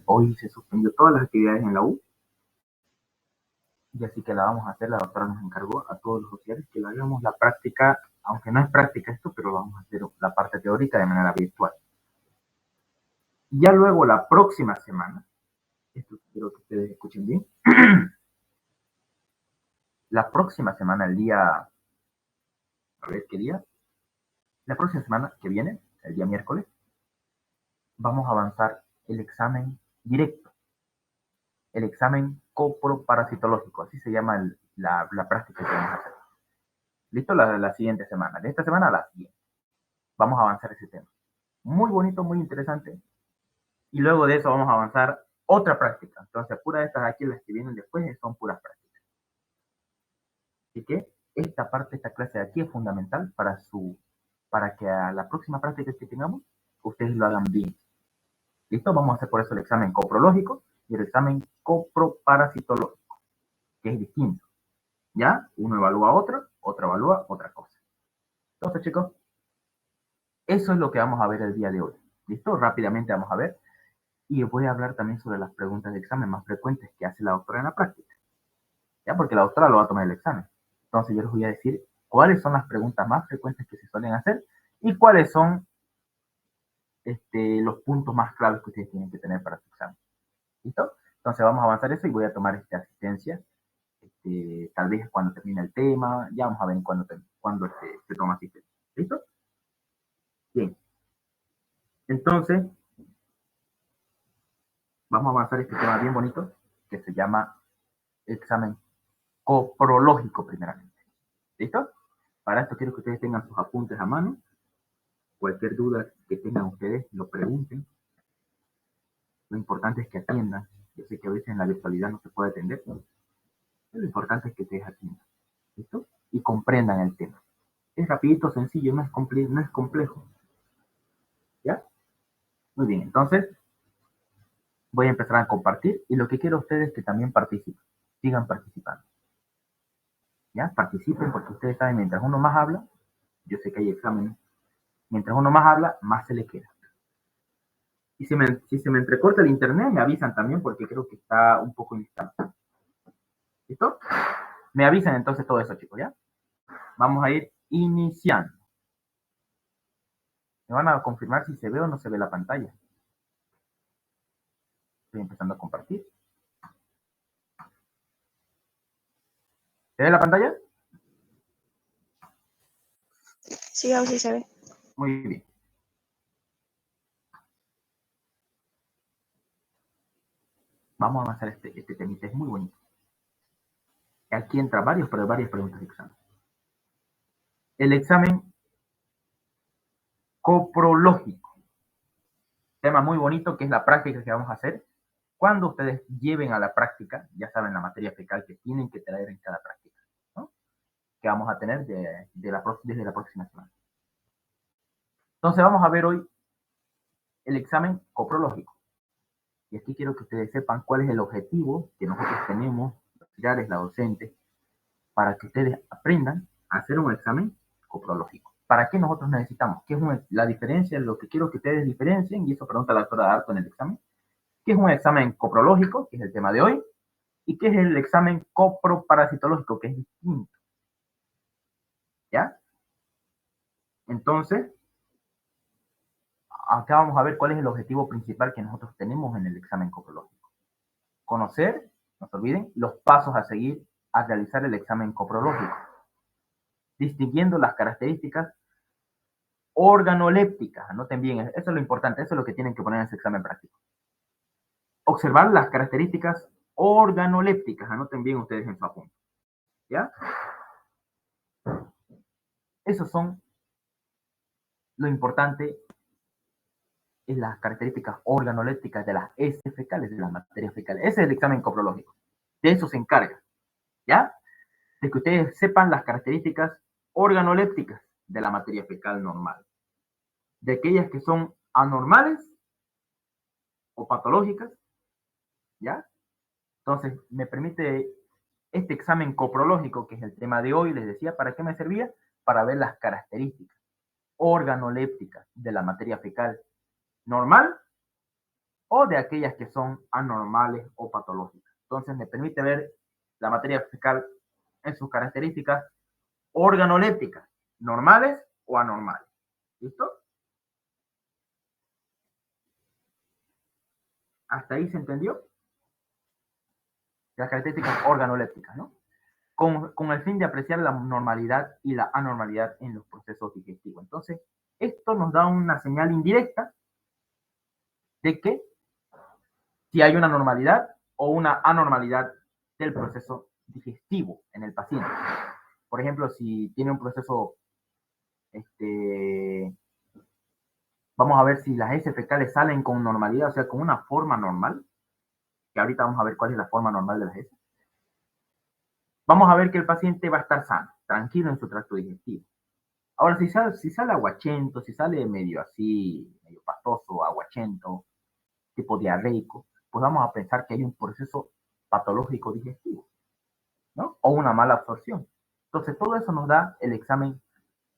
Hoy se suspendió todas las actividades en la U, y así que la vamos a hacer. La doctora nos encargó a todos los auxiliares que la hagamos la práctica, aunque no es práctica esto, pero vamos a hacer la parte teórica de manera virtual. Ya luego la próxima semana, esto quiero que ustedes escuchen bien, la próxima semana, el día, a ver qué día, la próxima semana que viene, el día miércoles, vamos a avanzar el examen directo, el examen coproparasitológico, así se llama la práctica que vamos a hacer. ¿Listo? La siguiente semana, de esta semana a la siguiente. Vamos a avanzar ese tema. Muy bonito, muy interesante. Y luego de eso vamos a avanzar otra práctica. Entonces, puras de estas aquí, las que vienen después, son puras prácticas. Así que esta parte, esta clase de aquí es fundamental para que a la próxima práctica que tengamos, ustedes lo hagan bien. ¿Listo? Vamos a hacer por eso el examen coprológico y el examen coproparasitológico, que es distinto. ¿Ya? Uno evalúa otro evalúa otra cosa. Entonces, chicos, eso es lo que vamos a ver el día de hoy. ¿Listo? Rápidamente vamos a ver. Y voy a hablar también sobre las preguntas de examen más frecuentes que hace la doctora en la práctica. ¿Ya? Porque la doctora lo va a tomar el examen. Entonces yo les voy a decir cuáles son las preguntas más frecuentes que se suelen hacer y cuáles son los puntos más claves que ustedes tienen que tener para su examen. ¿Listo? Entonces vamos a avanzar eso y voy a tomar esta asistencia. Tal vez cuando termine el tema, ya vamos a ver cuándo se toma asistencia. ¿Listo? Bien. Entonces, vamos a avanzar este tema bien bonito que se llama examen coprológico primeramente. ¿Listo? Para esto quiero que ustedes tengan sus apuntes a mano. Cualquier duda que tengan ustedes, lo pregunten. Lo importante es que atiendan. Yo sé que a veces en la virtualidad no se puede atender, pero lo importante es que ustedes atiendan. ¿Listo? Y comprendan el tema. Es rapidito, sencillo, no es complejo. ¿Ya? Muy bien, entonces voy a empezar a compartir y lo que quiero a ustedes es que también participen. Sigan participando. ¿Ya? Participen porque ustedes saben, mientras uno más habla, yo sé que hay exámenes, mientras uno más habla, más se le queda. Y si se me entrecorta el internet, me avisan también porque creo que está un poco inestable. ¿Listo? Me avisan entonces todo eso, chicos, ¿ya? Vamos a ir iniciando. Me van a confirmar si se ve o no se ve la pantalla. Estoy empezando a compartir. ¿Se ve la pantalla? Sí, aún sí se ve. Muy bien. Vamos a avanzar este temita, es muy bonito. Aquí entra varias preguntas de examen. El examen coprológico. Tema muy bonito que es la práctica que vamos a hacer. Cuando ustedes lleven a la práctica, ya saben la materia fecal que tienen que traer en cada práctica, ¿no? Que vamos a tener desde la próxima semana. Entonces vamos a ver hoy el examen coprológico. Y aquí quiero que ustedes sepan cuál es el objetivo que nosotros tenemos, los auxiliares, la docente, para que ustedes aprendan a hacer un examen coprológico. ¿Para qué nosotros necesitamos? ¿Qué es la diferencia? Lo que quiero que ustedes diferencien, y eso pregunta la doctora Darto en el examen. ¿Qué es un examen coprológico? Que es el tema de hoy. ¿Y qué es el examen coproparasitológico? Que es distinto. ¿Ya? Entonces, acá vamos a ver cuál es el objetivo principal que nosotros tenemos en el examen coprológico. Conocer, no se olviden, los pasos a seguir a realizar el examen coprológico, distinguiendo las características organolépticas. Anoten bien, eso es lo importante, eso es lo que tienen que poner en ese examen práctico. Observar las características organolépticas, anoten bien ustedes en su apunte. ¿Ya? Esos son lo importante es las características organolépticas de las heces fecales, de las materias fecales. Ese es el examen coprológico. De eso se encarga. ¿Ya? De que ustedes sepan las características organolépticas de la materia fecal normal. De aquellas que son anormales o patológicas. ¿Ya? Entonces, me permite este examen coprológico, que es el tema de hoy, les decía, ¿para qué me servía? Para ver las características organolépticas de la materia fecal normal o de aquellas que son anormales o patológicas. Entonces me permite ver la materia fecal en sus características organolépticas, normales o anormales. ¿Listo? ¿Hasta ahí se entendió? Las características organolépticas, ¿no? Con el fin de apreciar la normalidad y la anormalidad en los procesos digestivos. Entonces, esto nos da una señal indirecta de que si hay una normalidad o una anormalidad del proceso digestivo en el paciente. Por ejemplo, si tiene un proceso, vamos a ver si las heces fecales salen con normalidad, o sea, con una forma normal, que ahorita vamos a ver cuál es la forma normal de las heces. Vamos a ver que el paciente va a estar sano, tranquilo en su tracto digestivo. Ahora, si sale aguachento, si sale medio así, medio pastoso, aguachento, tipo diarreico, pues vamos a pensar que hay un proceso patológico digestivo, ¿no? O una mala absorción. Entonces, todo eso nos da el examen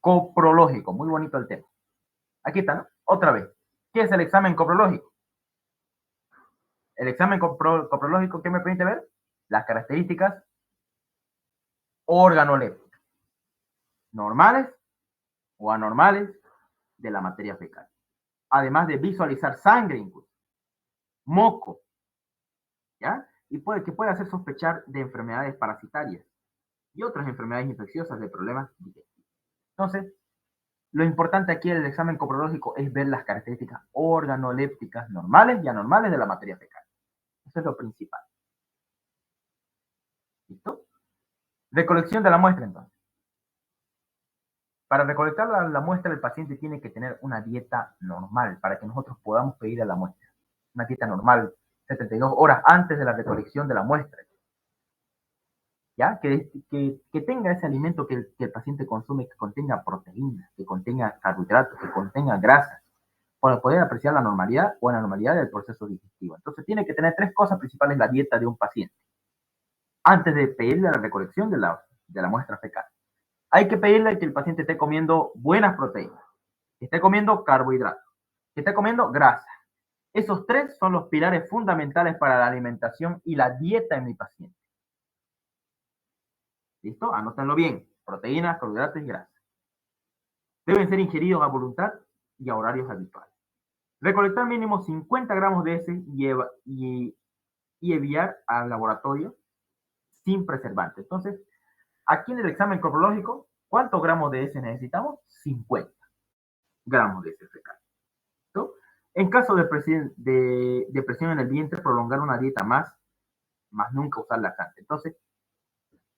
coprológico. Muy bonito el tema. Aquí está, ¿no? Otra vez. ¿Qué es el examen coprológico? El examen coprológico, ¿qué me permite ver? Las características organolépticas, normales o anormales de la materia fecal. Además de visualizar sangre incluso, moco, ¿ya? Y que puede hacer sospechar de enfermedades parasitarias y otras enfermedades infecciosas de problemas digestivos. Entonces, lo importante aquí en el examen coprológico es ver las características organolépticas normales y anormales de la materia fecal. Eso es lo principal. ¿Listo? Recolección de la muestra, entonces. Para recolectar la muestra, el paciente tiene que tener una dieta normal para que nosotros podamos pedir a la muestra. Una dieta normal, 72 horas antes de la recolección de la muestra. ¿Ya? Que tenga ese alimento que el paciente consume, que contenga proteínas, que contenga carbohidratos, que contenga grasas, para poder apreciar la normalidad o la anormalidad del proceso digestivo. Entonces tiene que tener 3 cosas principales en la dieta de un paciente antes de pedirle la recolección de la muestra fecal. Hay que pedirle que el paciente esté comiendo buenas proteínas, que esté comiendo carbohidratos, que esté comiendo grasa. Esos 3 son los pilares fundamentales para la alimentación y la dieta en mi paciente. ¿Listo? Anótenlo bien. Proteínas, carbohidratos y grasa. Deben ser ingeridos a voluntad y a horarios habituales. Recolectar mínimo 50 gramos de heces y enviar al laboratorio sin preservante. Entonces, aquí en el examen coprológico, ¿cuántos gramos de heces necesitamos? 50 gramos de heces fecal. En caso de presión en el vientre, prolongar una dieta más nunca usar laxante. Entonces,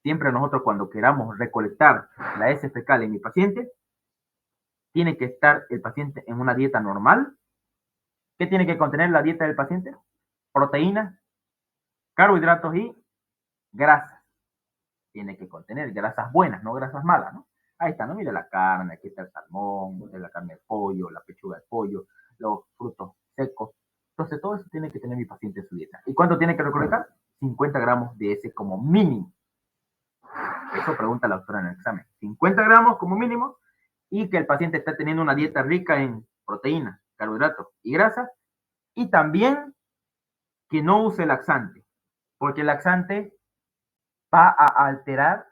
siempre nosotros cuando queramos recolectar la heces fecal en mi paciente, tiene que estar el paciente en una dieta normal. ¿Qué tiene que contener la dieta del paciente? Proteínas, carbohidratos y grasas. Tiene que contener grasas buenas, no grasas malas, ¿no? Ahí está, ¿no? Mira la carne, aquí está el salmón, la carne de pollo, la pechuga de pollo, los frutos secos. Entonces, todo eso tiene que tener mi paciente en su dieta. ¿Y cuánto tiene que recolectar? 50 gramos de ese como mínimo. Eso pregunta la doctora en el examen. 50 gramos como mínimo y que el paciente está teniendo una dieta rica en proteínas, carbohidratos y grasas, y también que no use laxante, porque el laxante va a alterar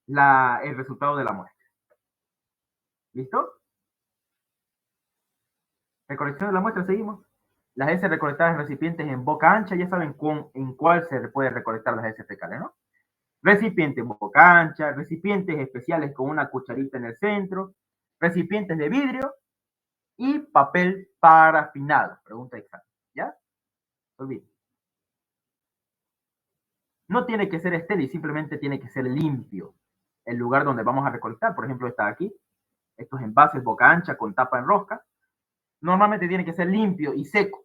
el resultado de la muestra. ¿Listo? Recolección de la muestra, seguimos. Las heces recolectadas en recipientes en boca ancha, ya saben en cuál se puede recolectar las heces fecales, ¿no? Recipiente en boca ancha, recipientes especiales con una cucharita en el centro, recipientes de vidrio y papel parafinado. Pregunta exacta, ¿ya? Olviden. No tiene que ser estéril, simplemente tiene que ser limpio. El lugar donde vamos a recolectar, por ejemplo, está aquí. Estos envases boca ancha con tapa en rosca. Normalmente tiene que ser limpio y seco.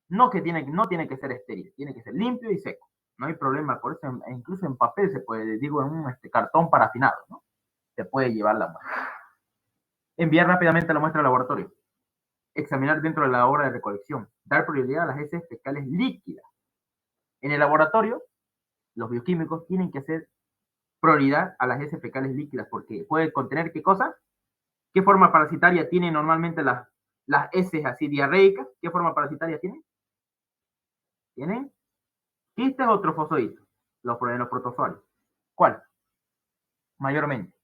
No tiene que ser estéril, tiene que ser limpio y seco. No hay problema, por eso incluso en papel se puede, digo, en un cartón parafinado, ¿no? Se puede llevar la muestra. Enviar rápidamente la muestra al laboratorio. Examinar dentro de la hora de recolección. Dar prioridad a las heces fecales líquidas. En el laboratorio, los bioquímicos tienen que hacer prioridad a las heces fecales líquidas porque puede contener ¿qué cosa? ¿Qué forma parasitaria tienen normalmente las Las heces así diarreicas, ¿qué forma parasitaria tienen? Tienen quistes o trofozoitos, los protozoarios. ¿Cuál? Mayormente.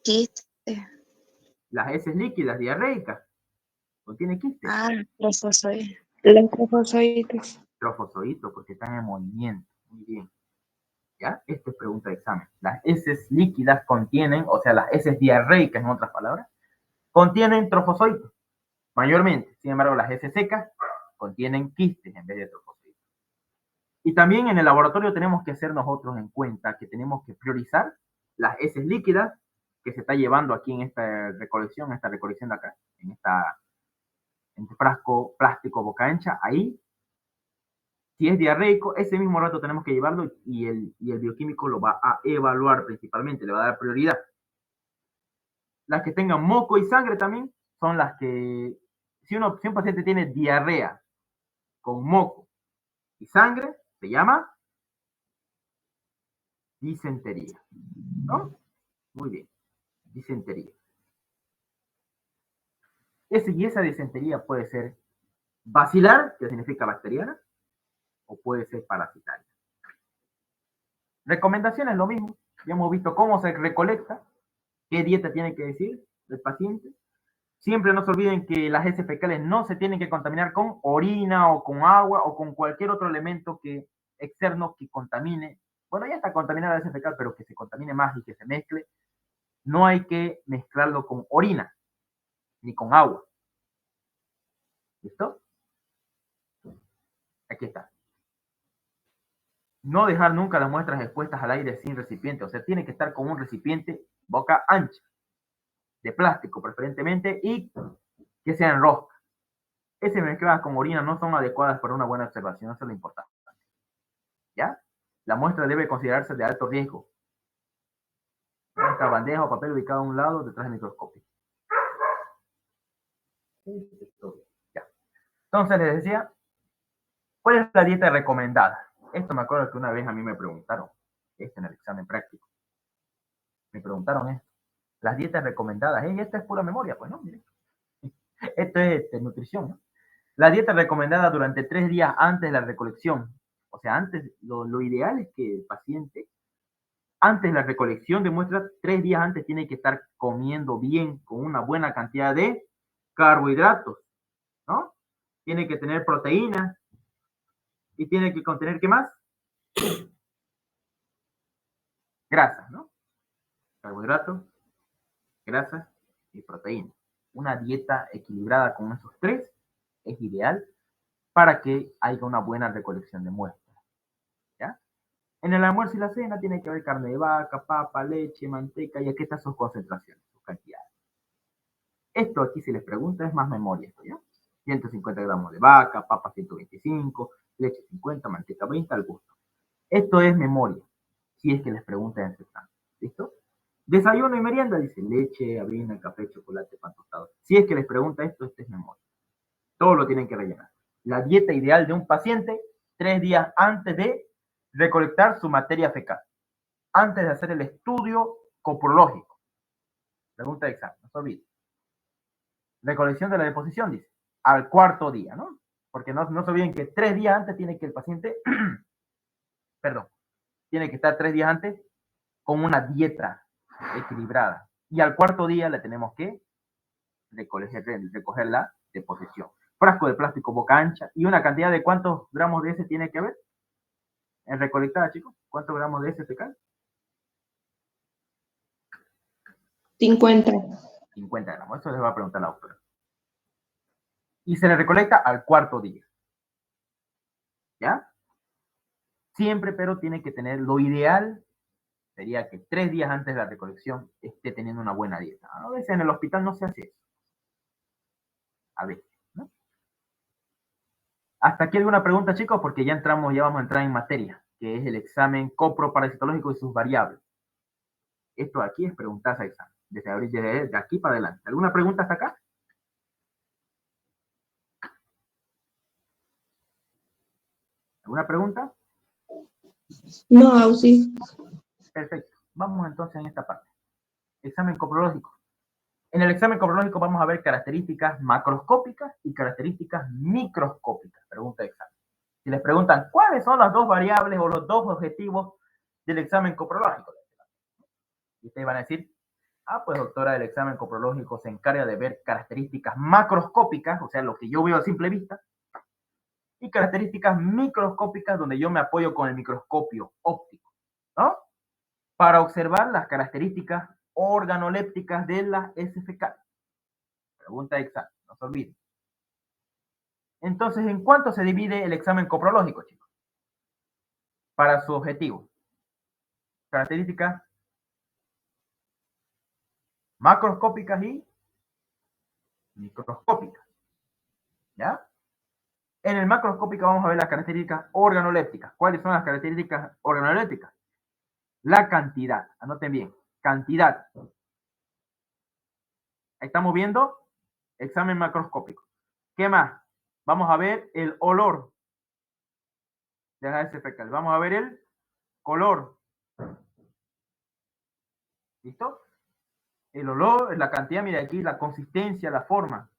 Quiste. Las heces líquidas diarreicas contienen quistes. Ah, los trofozoides. Los trofozoides. Trofozoitos, porque están en movimiento. Muy bien. ¿Ya? Esta es pregunta de examen. Las heces líquidas contienen, o sea, las heces diarreicas, en otras palabras, contienen trofozoitos, mayormente. Sin embargo, las heces secas contienen quistes en vez de trofozoitos. Y también en el laboratorio tenemos que hacer nosotros en cuenta que tenemos que priorizar las heces líquidas que se está llevando aquí en esta recolección de acá, en este frasco plástico boca ancha, ahí. Si es diarreico, ese mismo rato tenemos que llevarlo y el bioquímico lo va a evaluar principalmente, le va a dar prioridad. Las que tengan moco y sangre también son las que, si un paciente tiene diarrea con moco y sangre, se llama disentería, ¿no? Muy bien, disentería. Y esa disentería puede ser bacilar, que significa bacteriana, o puede ser parasitaria. Recomendaciones, lo mismo. Ya hemos visto cómo se recolecta, qué dieta tiene que decir el paciente. Siempre no se olviden que las heces fecales no se tienen que contaminar con orina o con agua o con cualquier otro elemento externo que contamine. Bueno, ya está contaminada la heces fecal, pero que se contamine más y que se mezcle. No hay que mezclarlo con orina ni con agua. ¿Listo? Aquí está. No dejar nunca las muestras expuestas al aire sin recipiente. O sea, tiene que estar con un recipiente boca ancha, de plástico preferentemente, y que sean rosca. Esas mezcladas con orina no son adecuadas para una buena observación, eso es lo importante. ¿Ya? La muestra debe considerarse de alto riesgo. Esta bandeja o papel ubicado a un lado detrás del microscopio. Ya. Entonces les decía, ¿cuál es la dieta recomendada? Esto me acuerdo que una vez a mí me preguntaron, en el examen práctico. Me preguntaron esto. Las dietas recomendadas, esta es pura memoria, pues no, miren. Esto es nutrición, ¿no? La dieta recomendada durante 3 días antes de la recolección. O sea, antes, lo ideal es que el paciente, antes de la recolección de muestras, 3 días antes tiene que estar comiendo bien, con una buena cantidad de carbohidratos, ¿no? Tiene que tener proteínas y tiene que contener, ¿qué más? Grasas, ¿no? Carbohidratos, grasas y proteínas. Una dieta equilibrada con esos 3 es ideal para que haya una buena recolección de muestras, ¿ya? En el almuerzo y la cena tiene que haber carne de vaca, papa, leche, manteca, y aquí están sus concentraciones, sus cantidades. Esto aquí, si les pregunta, es más memoria, esto, ¿ya? 150 gramos de vaca, papa 125, leche 50, manteca 20 al gusto. Esto es memoria, si es que les preguntan en su examen. ¿Listo? Desayuno y merienda, dice leche, avena, café, chocolate, pan tostado. Si es que les pregunta esto es memoria. Todo lo tienen que rellenar. La dieta ideal de un paciente 3 días antes de recolectar su materia fecal, antes de hacer el estudio coprológico. Pregunta de examen, no se olvide. Recolección de la deposición, dice, al 4.º día, ¿no? Porque no se olviden que 3 días antes tiene que el paciente, perdón, tiene que estar 3 días antes con una dieta equilibrada. Y al 4.º día le tenemos que recoger la deposición. Frasco de plástico boca ancha y una cantidad de ¿cuántos gramos de ese tiene que haber? En recolectada, chicos, ¿cuántos gramos de ese fecal? 50. 50 gramos, eso les va a preguntar la doctora. Y se le recolecta al 4.º día. ¿Ya? Siempre, pero tiene que tener, lo ideal sería que 3 días antes de la recolección esté teniendo una buena dieta. A veces en el hospital no se hace eso. A veces, ¿no? Hasta aquí alguna pregunta, chicos, porque ya vamos a entrar en materia, que es el examen coproparasitológico y sus variables. Esto aquí es preguntarse a examen, desde aquí para adelante. ¿Alguna pregunta hasta acá? ¿Alguna pregunta? No, sí. Perfecto. Vamos entonces en esta parte. examen coprológico. En el examen coprológico vamos a ver características macroscópicas y características microscópicas. Pregunta de examen. Si les preguntan cuáles son las dos variables o los dos objetivos del examen coprológico, y ustedes van a decir, pues doctora, el examen coprológico se encarga de ver características macroscópicas, o sea, lo que yo veo a simple vista, y características microscópicas donde yo me apoyo con el microscopio óptico, ¿no? Para observar las características organolépticas de las heces fecales. Pregunta de examen, no se olviden. Entonces, ¿en cuánto se divide el examen coprológico, chicos? Para su objetivo. Características macroscópicas y microscópicas. ¿Ya? En el macroscópico vamos a ver las características organolépticas. ¿Cuáles son las características organolépticas? La cantidad. Anoten bien. Cantidad. Ahí estamos viendo examen macroscópico. ¿Qué más? Vamos a ver el olor de la heces fecal. Vamos a ver el color. ¿Listo? El olor, la cantidad, mira aquí, la consistencia, la forma.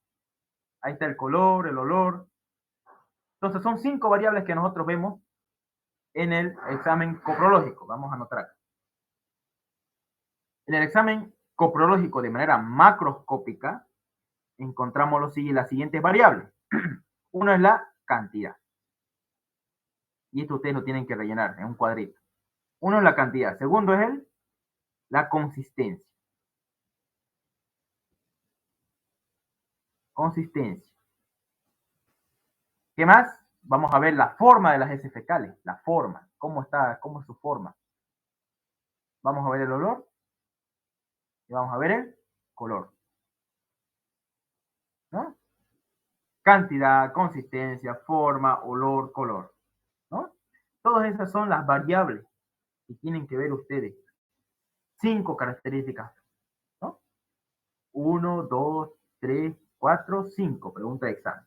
Ahí está el color, el olor. Entonces son 5 variables que nosotros vemos en el examen coprológico. Vamos a anotar acá. En el examen coprológico de manera macroscópica encontramos las siguientes variables. Uno es la cantidad. Y esto ustedes lo tienen que rellenar en un cuadrito. Uno es la cantidad. Segundo es la consistencia. Consistencia. ¿Qué más? Vamos a ver la forma de las heces fecales. La forma. ¿Cómo es su forma? Vamos a ver el olor. Y vamos a ver el color. ¿No? Cantidad, consistencia, forma, olor, color. ¿No? Todas esas son las variables que tienen que ver ustedes. 5 características. ¿No? 1, 2, 3, 4, 5. Pregunta de examen.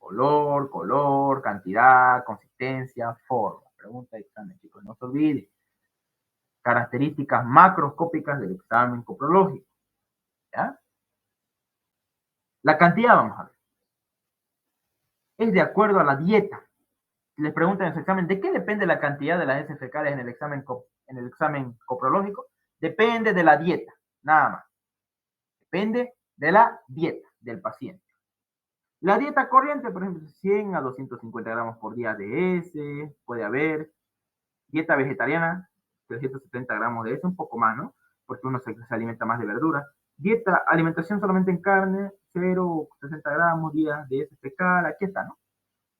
Olor, color, cantidad, consistencia, forma. Pregunta de examen, chicos. No se olviden. Características macroscópicas del examen coprológico. ¿Ya? La cantidad, vamos a ver. Es de acuerdo a la dieta. Si les preguntan en su examen, ¿de qué depende la cantidad de las heces fecales en el examen coprológico? Depende de la dieta, nada más. Depende de la dieta del paciente. La dieta corriente, por ejemplo, 100 a 250 gramos por día de heces, puede haber. Dieta vegetariana, 370 gramos de heces, un poco más, ¿no? Porque uno se alimenta más de verdura. Alimentación solamente en carne, 0,60 gramos días de heces fecal, aquí está, ¿no?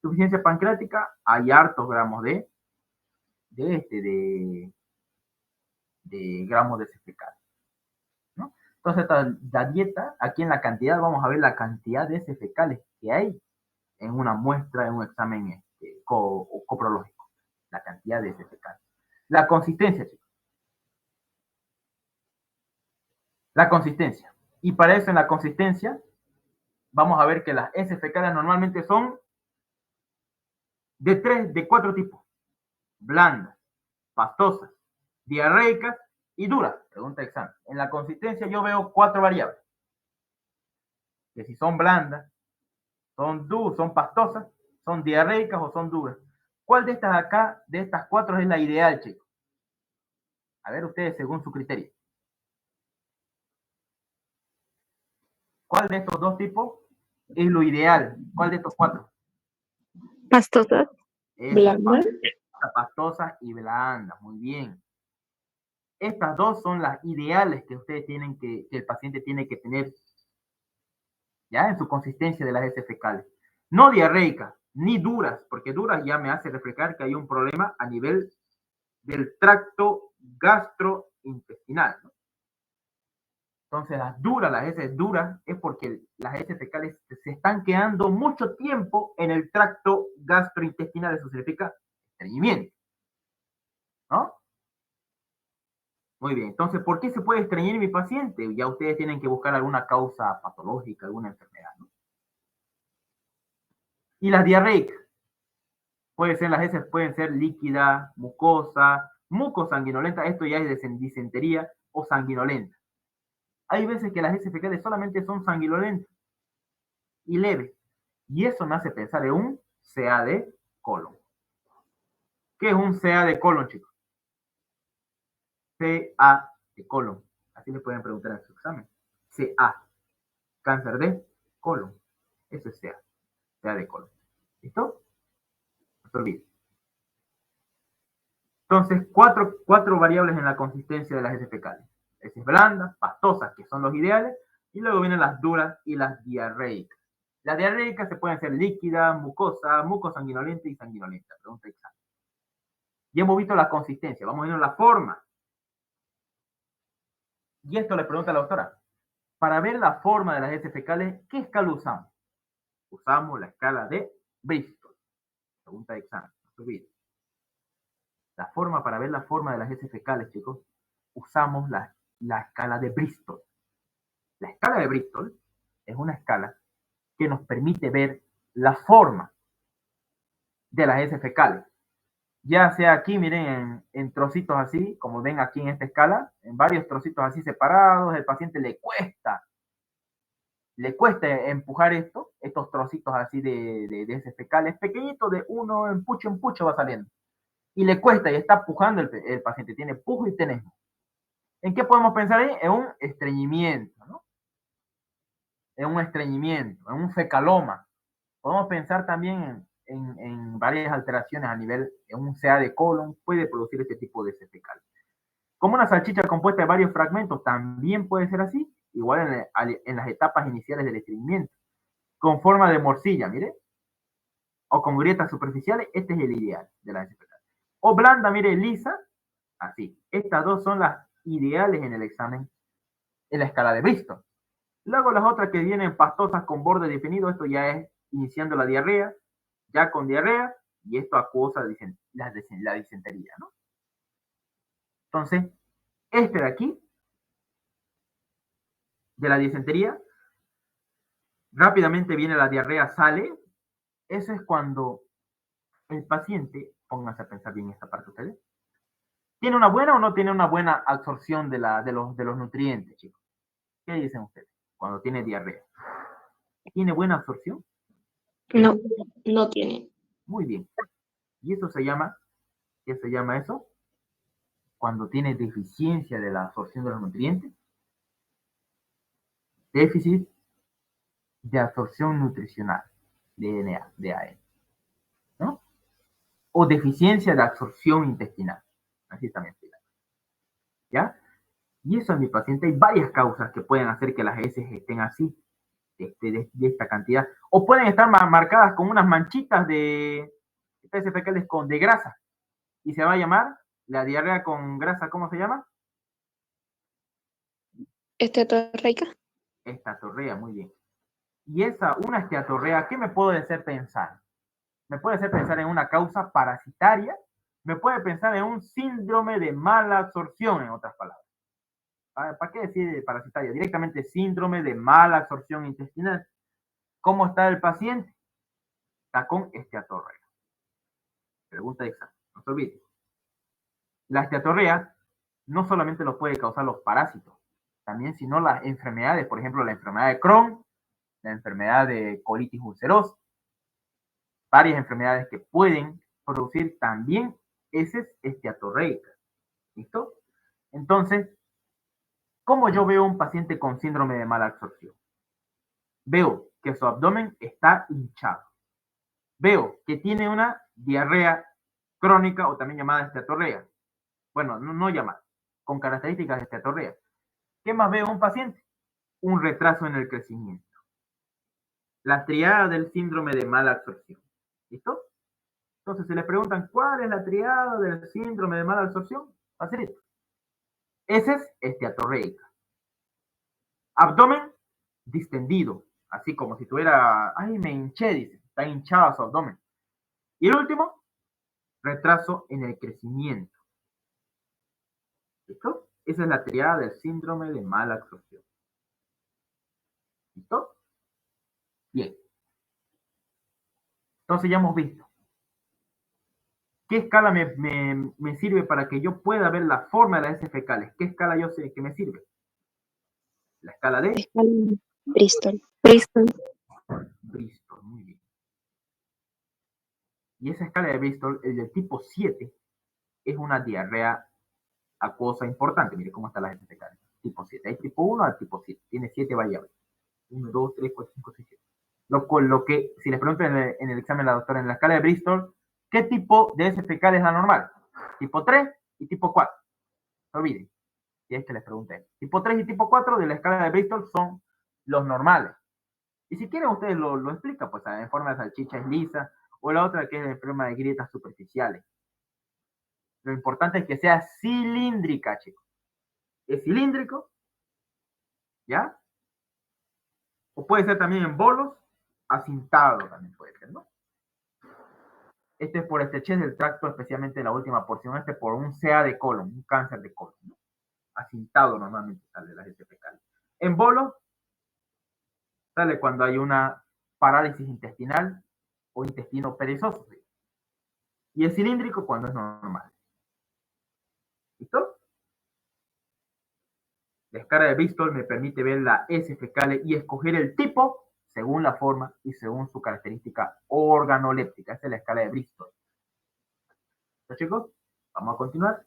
Suficiencia pancreática, hay hartos gramos de gramos de heces fecales, ¿no? Entonces, la dieta, aquí en la cantidad, vamos a ver la cantidad de heces fecales que hay en una muestra, en un examen coprológico. La cantidad de heces fecales. La consistencia, chicos. La consistencia. Y para eso, en la consistencia, vamos a ver que las heces fecales normalmente son de 4 tipos. Blandas, pastosas, diarreicas y duras. Pregunta de examen. En la consistencia yo veo 4 variables. Que si son blandas, son pastosas, son diarreicas o son duras. ¿Cuál de estas acá, de estas 4 es la ideal, chicos? A ver ustedes según su criterio. ¿Cuál de estos 2 tipos es lo ideal? ¿Cuál de estos 4? Pastosas. Blandas. Pastosas y blandas, muy bien. Estas 2 son las ideales que ustedes tienen que el paciente tiene que tener ya en su consistencia de las heces fecales. No diarreicas, ni duras, porque duras ya me hace reflejar que hay un problema a nivel del tracto gastrointestinal, ¿no? Entonces, las heces duras, es porque las heces fecales se están quedando mucho tiempo en el tracto gastrointestinal, eso significa estreñimiento, ¿no? Muy bien, entonces, ¿por qué se puede estreñir mi paciente? Ya ustedes tienen que buscar alguna causa patológica, alguna enfermedad, ¿no? Y las diarreicas, las heces pueden ser líquida, mucosa, mucosanguinolenta, esto ya es de disentería o sanguinolenta. Hay veces que las heces fecales solamente son sanguinolentas y leves. Y eso me hace pensar en un CA de colon. ¿Qué es un CA de colon, chicos? CA de colon. Así le pueden preguntar en su examen. CA, cáncer de colon. Eso es CA de colon. ¿Listo? No se olviden. Entonces, cuatro variables en la consistencia de las heces fecales. Heces blandas, pastosas, que son los ideales, y luego vienen las duras y las diarreicas. Las diarreicas se pueden ser líquidas, mucosa, mucosanguinolenta y sanguinolenta. Pregunta examen. Ya hemos visto la consistencia, vamos viendo la forma. Y esto le pregunta a la doctora. Para ver la forma de las heces fecales, ¿qué escala usamos? Usamos la escala de Bristol. Pregunta de examen, no se olviden. La forma para ver la forma de las heces fecales, chicos, usamos la escala de Bristol. La escala de Bristol es una escala que nos permite ver la forma de las heces fecales. Ya sea aquí, miren, en trocitos así, como ven aquí en esta escala, en varios trocitos así separados, el paciente le cuesta empujar estos trocitos así de heces fecales, pequeñitos, de uno en pucho va saliendo. Y le cuesta y está pujando el paciente, tiene pujo y tenesmo. ¿En qué podemos pensar ahí? En un estreñimiento, ¿no? En un estreñimiento, en un fecaloma. Podemos pensar también en varias alteraciones a nivel, en un CA de colon, puede producir este tipo de heces fecales. Como una salchicha compuesta de varios fragmentos, también puede ser así, igual en las etapas iniciales del estreñimiento. Con forma de morcilla, mire, o con grietas superficiales, este es el ideal de la heces fecales. O blanda, mire, lisa, así. Estas dos son las ideales en el examen, en la escala de Bristol. Luego las otras que vienen pastosas con borde definido, esto ya es iniciando la diarrea, ya con diarrea, y esto acuosa la disentería, ¿no? Entonces, este de aquí, de la disentería, rápidamente viene la diarrea, sale. Eso es cuando el paciente, pónganse a pensar bien esta parte ustedes, ¿tiene una buena o no tiene una buena absorción de los nutrientes, chicos? ¿Qué dicen ustedes cuando tiene diarrea? ¿Tiene buena absorción? No, no tiene. Muy bien. Y eso se llama, ¿qué se llama eso? Cuando tiene deficiencia de la absorción de los nutrientes. Déficit de absorción nutricional, DNA, DAN, ¿no? O deficiencia de absorción intestinal. Así también se llama. ¿Ya? Y eso en mi paciente hay varias causas que pueden hacer que las heces estén así, de esta cantidad. O pueden estar marcadas con unas manchitas de heces fecales de grasa. Y se va a llamar la diarrea con grasa, ¿cómo se llama? Esteatorreica. Estatorrea, muy bien. Y una esteatorrea, ¿qué me puede hacer pensar? Me puede hacer pensar en una causa parasitaria, me puede pensar en un síndrome de mala absorción, en otras palabras. ¿Para qué decir parasitaria? Directamente síndrome de mala absorción intestinal. ¿Cómo está el paciente? Está con esteatorrea. Pregunta de examen, no se olvide. La esteatorrea no solamente lo puede causar los parásitos, también sino las enfermedades, por ejemplo, la enfermedad de Crohn, la enfermedad de colitis ulcerosa, varias enfermedades que pueden producir también heces esteatorreicas. ¿Listo? Entonces, ¿cómo yo veo un paciente con síndrome de mala absorción? Veo que su abdomen está hinchado. Veo que tiene una diarrea crónica o también llamada esteatorrea. Bueno, no llamada, con características de esteatorrea. ¿Qué más veo en un paciente? Un retraso en el crecimiento. La triada del síndrome de mala absorción. ¿Listo? Entonces, si le preguntan cuál es la triada del síndrome de mala absorción, facilito. Ese es esteatorreica. Abdomen distendido, así como si tuviera, ay, me hinché, dice, está hinchado su abdomen. Y el último, retraso en el crecimiento. ¿Listo? Esa es la triada del síndrome de mala absorción. ¿Listo? Bien. Entonces ya hemos visto. ¿Qué escala me sirve para que yo pueda ver la forma de las heces fecales? ¿Qué escala yo sé que me sirve? La escala de Bristol. Bristol, muy bien. Y esa escala de Bristol, el del tipo 7, es una diarrea acuosa importante. Mire cómo están las heces fecales. Tipo 7. Hay tipo 1 al tipo 7. Tiene 7 variables. 1, 2, 3, 4, 5, 6, 7. Lo que, si les preguntan en el examen la doctora, en la escala de Bristol, ¿qué tipo de heces fecal es la normal? Tipo 3 y tipo 4. No olviden. Si es que les pregunté. Tipo 3 y tipo 4 de la escala de Bristol son los normales. Y si quieren ustedes lo explican, pues en forma de salchicha es lisa, o la otra que es en forma de grietas superficiales. Lo importante es que sea cilíndrica, chicos. ¿Es cilíndrico? ¿Ya? O puede ser también en bolos, acintado también puede ser, ¿no? Este es por estrechez del tracto, especialmente en la última porción, este por un CA de colon, un cáncer de colon, ¿no? Acintado normalmente sale la heces fecal. En bolos sale cuando hay una parálisis intestinal o intestino perezoso. ¿Sí? Y es cilíndrico cuando es normal. ¿Listo? La escala de Bristol me permite ver la heces fecales y escoger el tipo según la forma y según su característica organoléptica. Esa es la escala de Bristol. ¿Listo, chicos? Vamos a continuar.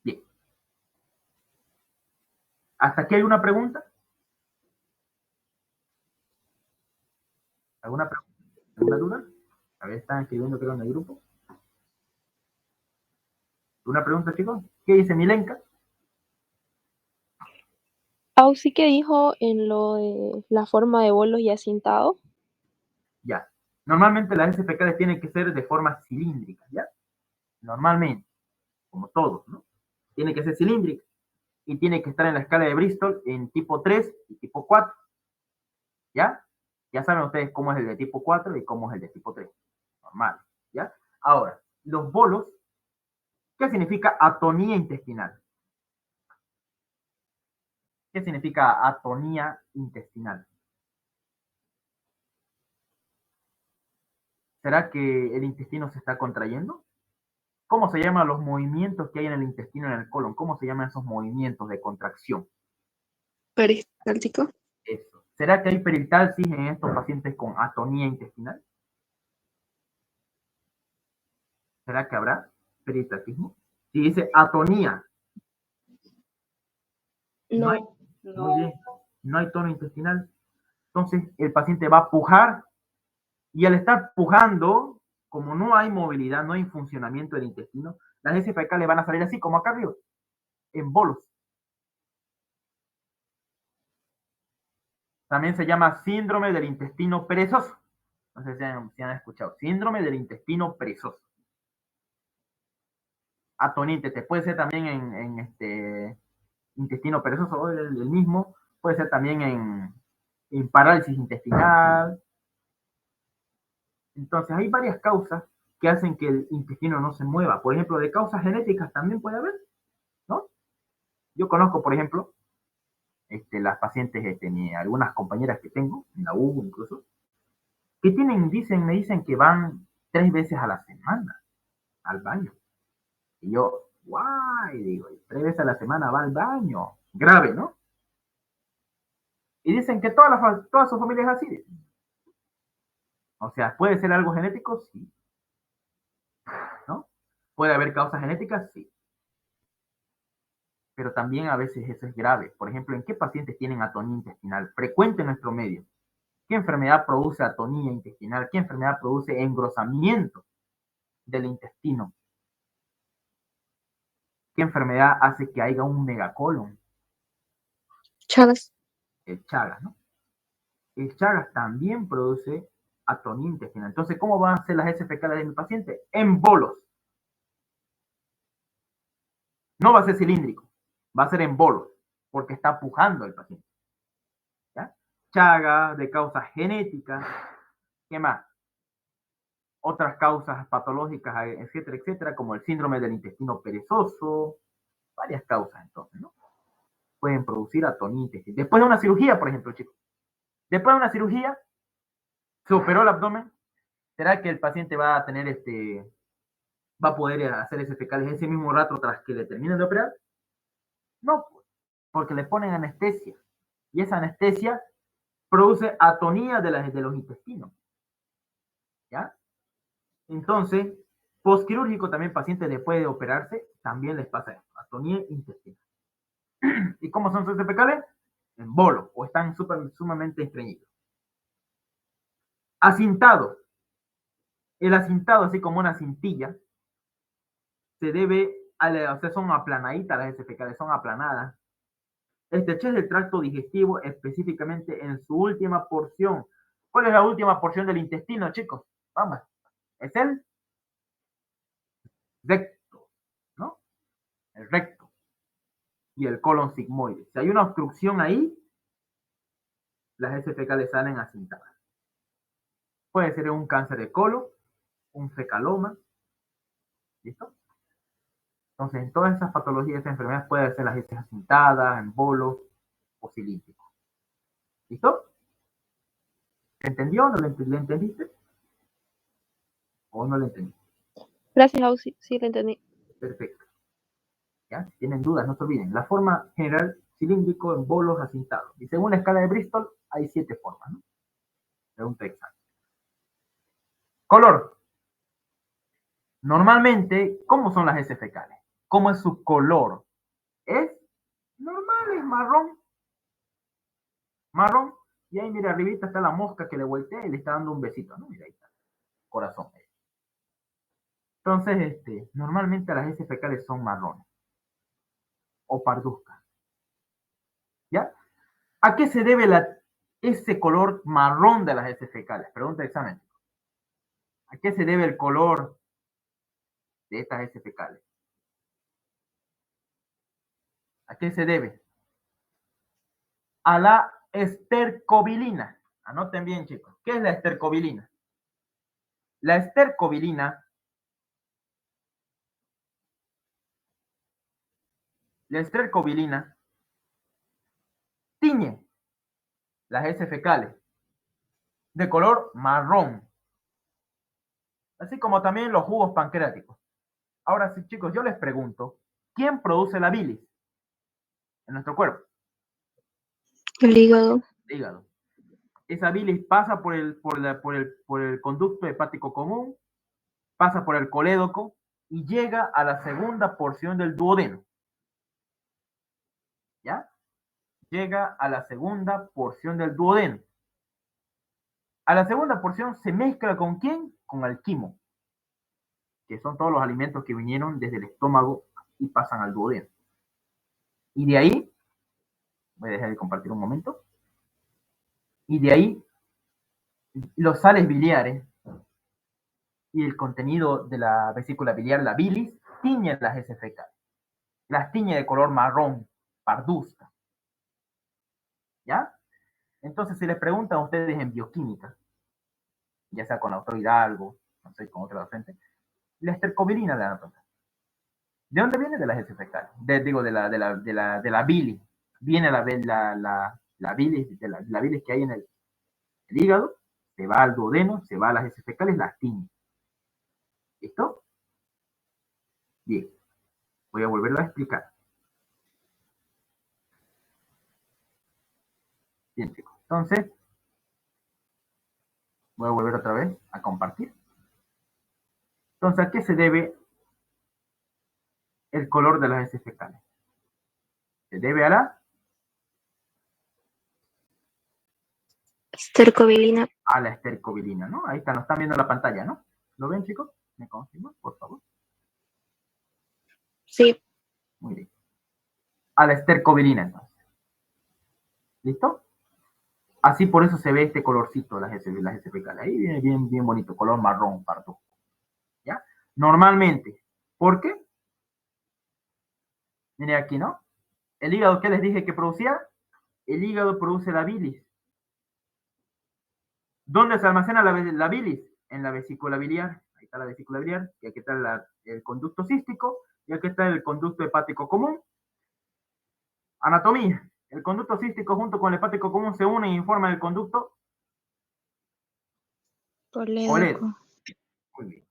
Bien. ¿Hasta aquí hay una pregunta? ¿Alguna pregunta? ¿Alguna duda? A ver, están escribiendo creo en el grupo. ¿Una pregunta, chicos? ¿Qué dice Milenka? Sí que dijo en lo de la forma de bolos y acintado. Ya. Normalmente las heces fecales tienen que ser de forma cilíndrica, ¿ya? Normalmente, como todos, ¿no? Tiene que ser cilíndrica y tiene que estar en la escala de Bristol en tipo 3 y tipo 4, ¿ya? Ya saben ustedes cómo es el de tipo 4 y cómo es el de tipo 3. Normal, ¿ya? Ahora, los bolos, ¿qué significa atonía intestinal? ¿Qué significa atonía intestinal? ¿Será que el intestino se está contrayendo? ¿Cómo se llaman los movimientos que hay en el intestino y en el colon? ¿Cómo se llaman esos movimientos de contracción? Peristáltico. Eso. ¿Será que hay peristalsis en estos pacientes con atonía intestinal? ¿Será que habrá peristaltismo? Si dice atonía, no hay, No. muy bien, no hay tono intestinal, entonces el paciente va a pujar y al estar pujando, como no hay movilidad, no hay funcionamiento del intestino, las heces fecales van a salir así como acá arriba, en bolos. También se llama síndrome del intestino perezoso. No sé si han escuchado. Síndrome del intestino perezoso. Atonite, te puede ser también en intestino perezoso, el mismo. Puede ser también en parálisis intestinal. Entonces, hay varias causas que hacen que el intestino no se mueva. Por ejemplo, de causas genéticas también puede haber, ¿no? Yo conozco, por ejemplo, las pacientes, algunas compañeras que tengo, en la U incluso, que me dicen que van 3 veces a la semana al baño. Y yo, guay, digo, 3 veces a la semana va al baño. Grave, ¿no? Y dicen que toda su familia es así. O sea, ¿puede ser algo genético? Sí. ¿No? ¿Puede haber causas genéticas? Sí. Pero también a veces eso es grave. Por ejemplo, ¿en qué pacientes tienen atonía intestinal? Frecuente en nuestro medio. ¿Qué enfermedad produce atonía intestinal? ¿Qué enfermedad produce engrosamiento del intestino? ¿Qué enfermedad hace que haya un megacolon? Chagas. El Chagas, ¿no? El Chagas también produce atonía intestinal. Entonces, ¿cómo van a ser las heces fecales de mi paciente? En bolos. No va a ser cilíndrico, va a ser en bolos, porque está pujando el paciente. ¿Ya? Chagas de causas genéticas, ¿qué más? Otras causas patológicas, etcétera, etcétera, como el síndrome del intestino perezoso, varias causas entonces, ¿no? Pueden producir atonía intestinal. Después de una cirugía, por ejemplo, chicos, después de una cirugía, se operó el abdomen, ¿será que el paciente va a tener va a poder hacer ese fecales ese mismo rato tras que le terminen de operar? No, pues, porque le ponen anestesia. Y esa anestesia produce atonía de los intestinos. ¿Ya? Entonces, postquirúrgico también pacientes después de operarse, también les pasa esto, atonía intestinal. ¿Y cómo son sus fecales? En bolo, o están sumamente estreñidos. Acintado. El acintado, así como una cintilla, se debe a o sea, son aplanaditas las heces fecales, son aplanadas. Estrechez del tracto digestivo, específicamente en su última porción. ¿Cuál es la última porción del intestino, chicos? Vamos, es el recto, ¿no? El recto y el colon sigmoide. Si hay una obstrucción ahí, las heces fecales salen acintadas. Puede ser un cáncer de colon, un fecaloma, ¿listo? Entonces, en todas esas patologías, esas enfermedades puede ser las heces acintadas, en bolos o cilíndricos. ¿Listo? ¿Entendió? ¿No le entendiste? ¿O no le entendiste? Gracias, Lau, sí, sí, lo entendí. Perfecto. ¿Ya? Si tienen dudas, no se olviden. La forma general, cilíndrico en bolos acintados. Y según la escala de Bristol, hay 7 formas, ¿no? Según Texas. Color. Normalmente, ¿cómo son las heces fecales? ¿Cómo es su color? Es normal, es marrón. Marrón. Y ahí, mira, arribita está la mosca que le voltea y le está dando un besito, ¿no? Mira, ahí está. Corazón. Entonces, normalmente las heces fecales son marrones o parduzcas. ¿Ya? ¿A qué se debe ese color marrón de las heces fecales? Pregunta de examen. ¿A qué se debe el color de estas heces fecales? ¿A qué se debe? A la estercobilina. Anoten bien, chicos. ¿Qué es la estercobilina? La estercobilina, la estercobilina tiñe las heces fecales de color marrón, así como también los jugos pancreáticos. Ahora sí, chicos, yo les pregunto, ¿quién produce la bilis en nuestro cuerpo? El hígado. El hígado. Esa bilis pasa por el conducto hepático común, pasa por el colédoco y llega a la segunda porción del duodeno. ¿Ya? Llega a la segunda porción del duodeno. A la segunda porción se mezcla ¿con quién? Con alquimo, que son todos los alimentos que vinieron desde el estómago y pasan al duodeno. Y de ahí, voy a dejar de compartir un momento, y de ahí los sales biliares y el contenido de la vesícula biliar, la bilis, tiñe las heces fecales. Las tiñe de color marrón, parduzca. ¿Ya? Entonces, si les preguntan a ustedes en bioquímica, ya sea con la autoridad algo, no sé, con otra docente, la estercobilina de la preguntar. ¿De dónde viene? De las heces fecales. Digo, de la bilis. Viene la bilis, la bilis que hay en el hígado, se va al duodeno, se va a las heces fecales, las tiñe. ¿Listo? Bien. Voy a volverlo a explicar. Bien, chicos. Entonces, voy a volver otra vez a compartir. Entonces, ¿a qué se debe el color de las heces fecales? Se debe Estercobilina. a la estercobilina, ¿no? Ahí está, nos están viendo la pantalla, ¿no? ¿Lo ven, chicos? ¿Me confirman, por favor? Sí. Muy bien. A la estercobilina, entonces. ¿Listo? Así por eso se ve este colorcito, las heces fecales. Ahí viene bien, bien bonito, color marrón, pardo. ¿Ya? Normalmente. ¿Por qué? Miren aquí, ¿no? El hígado, ¿qué les dije que producía? El hígado produce la bilis. ¿Dónde se almacena la bilis? En la vesícula biliar. Ahí está la vesícula biliar, y aquí está el conducto cístico, y aquí está el conducto hepático común. Anatomía. El conducto cístico junto con el hepático común se unen y forman el conducto Colédoco. colédoco. Muy bien.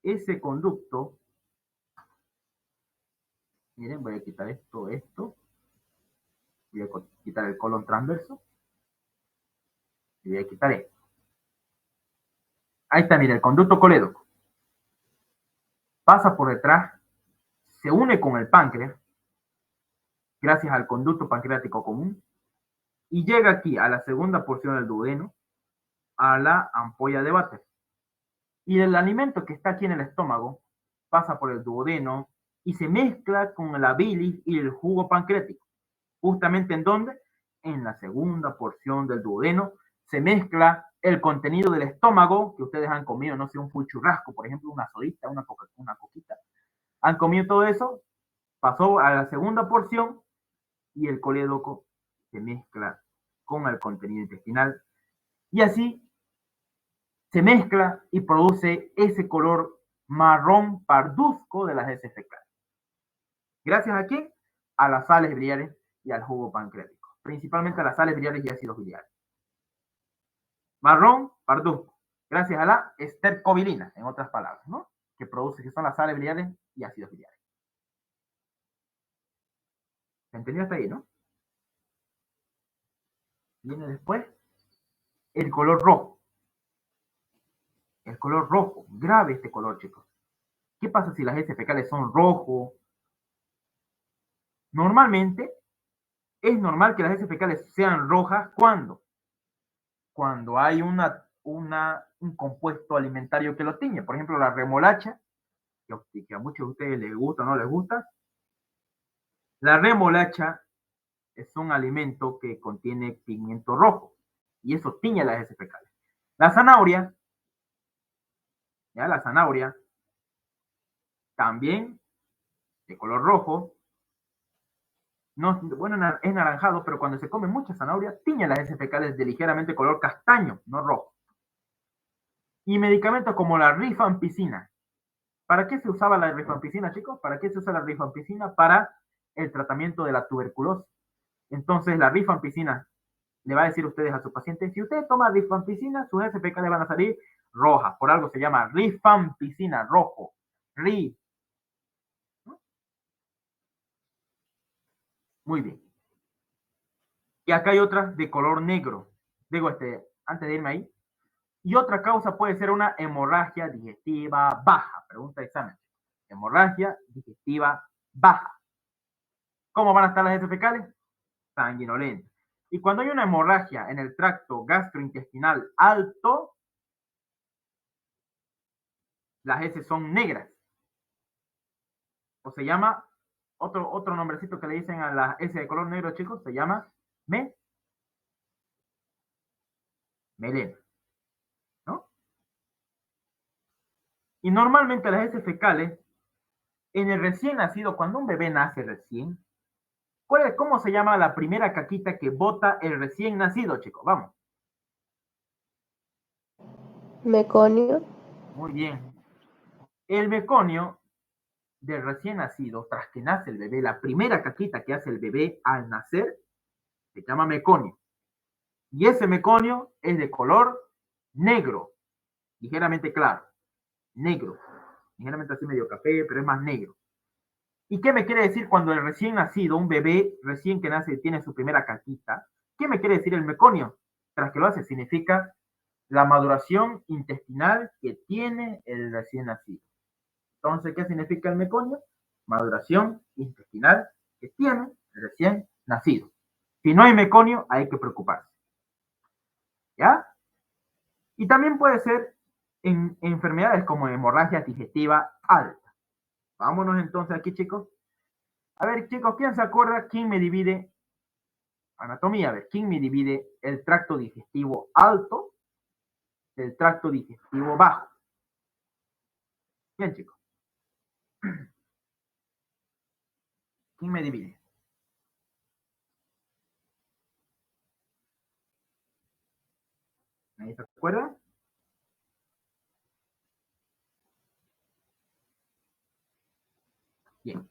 Ese conducto Miren, voy a quitar esto. Voy a quitar el colon transverso. Y voy a quitar esto. Ahí está, miren, el conducto colédoco. Pasa por detrás, se une con el páncreas, gracias al conducto pancreático común, y llega aquí a la segunda porción del duodeno, a la ampolla de váter. Y el alimento que está aquí en el estómago pasa por el duodeno y se mezcla con la bilis y el jugo pancreático. Justamente en donde, en la segunda porción del duodeno, se mezcla el contenido del estómago que ustedes han comido, no sé, un full churrasco, por ejemplo, una sodita, una coquita. Han comido todo eso, pasó a la segunda porción y el colédoco se mezcla con el contenido intestinal y así se mezcla y produce ese color marrón parduzco de las heces fecales. ¿Gracias a qué? A las sales biliares y al jugo pancreático. Principalmente a las sales biliares y ácidos biliares. Marrón parduzco. Gracias a la estercobilina, en otras palabras, ¿no? Que produce, que son las sales biliares y ácidos biliares. ¿Se entendió hasta ahí, no? Viene después el color rojo. El color rojo. Grave este color, chicos. ¿Qué pasa si las heces fecales son rojo? Normalmente es normal que las heces fecales sean rojas cuando hay un compuesto alimentario que lo tiñe. Por ejemplo, la remolacha, que a muchos de ustedes les gusta o no les gusta. La remolacha es un alimento que contiene pigmento rojo y eso tiñe las heces fecales. La zanahoria, ¿ya? La zanahoria también de color rojo. No, bueno, es naranjado, pero cuando se come mucha zanahoria, tiñe las heces fecales de ligeramente color castaño, no rojo. Y medicamentos como la rifampicina. ¿Para qué se usaba la rifampicina, chicos? ¿Para qué se usa la rifampicina? Para el tratamiento de la tuberculosis. Entonces, la rifampicina le va a decir a ustedes a su paciente, si usted toma rifampicina, sus heces fecales van a salir rojas. Por algo se llama rifampicina, rojo. Ri. Muy bien. Y acá hay otras de color negro. Digo, antes de irme ahí. Y otra causa puede ser una hemorragia digestiva baja. Pregunta de examen. Hemorragia digestiva baja. ¿Cómo van a estar las heces fecales? Sanguinolentas. Y cuando hay una hemorragia en el tracto gastrointestinal alto, las heces son negras. O se llama, otro nombrecito que le dicen a las heces de color negro, chicos, se llama melena. ¿No? Y normalmente las heces fecales, en el recién nacido, cuando un bebé nace recién, ¿cómo se llama la primera caquita que bota el recién nacido, chicos? Vamos. Meconio. Muy bien. El meconio del recién nacido, tras que nace el bebé, la primera caquita que hace el bebé al nacer, se llama meconio. Y ese meconio es de color negro, ligeramente claro, negro, ligeramente así medio café, pero es más negro. ¿Y qué me quiere decir cuando el recién nacido, un bebé recién que nace, tiene su primera caquita? ¿Qué me quiere decir el meconio? Tras que lo hace, significa la maduración intestinal que tiene el recién nacido. Entonces, ¿qué significa el meconio? Maduración intestinal que tiene el recién nacido. Si no hay meconio, hay que preocuparse. ¿Ya? Y también puede ser en enfermedades como hemorragia digestiva alta. Vámonos entonces aquí, chicos. A ver, chicos, ¿quién se acuerda? ¿Quién me divide? Anatomía, a ver, ¿quién me divide el tracto digestivo alto del tracto digestivo bajo? Bien, chicos. ¿Quién me divide? ¿Nadie se acuerda? Bien.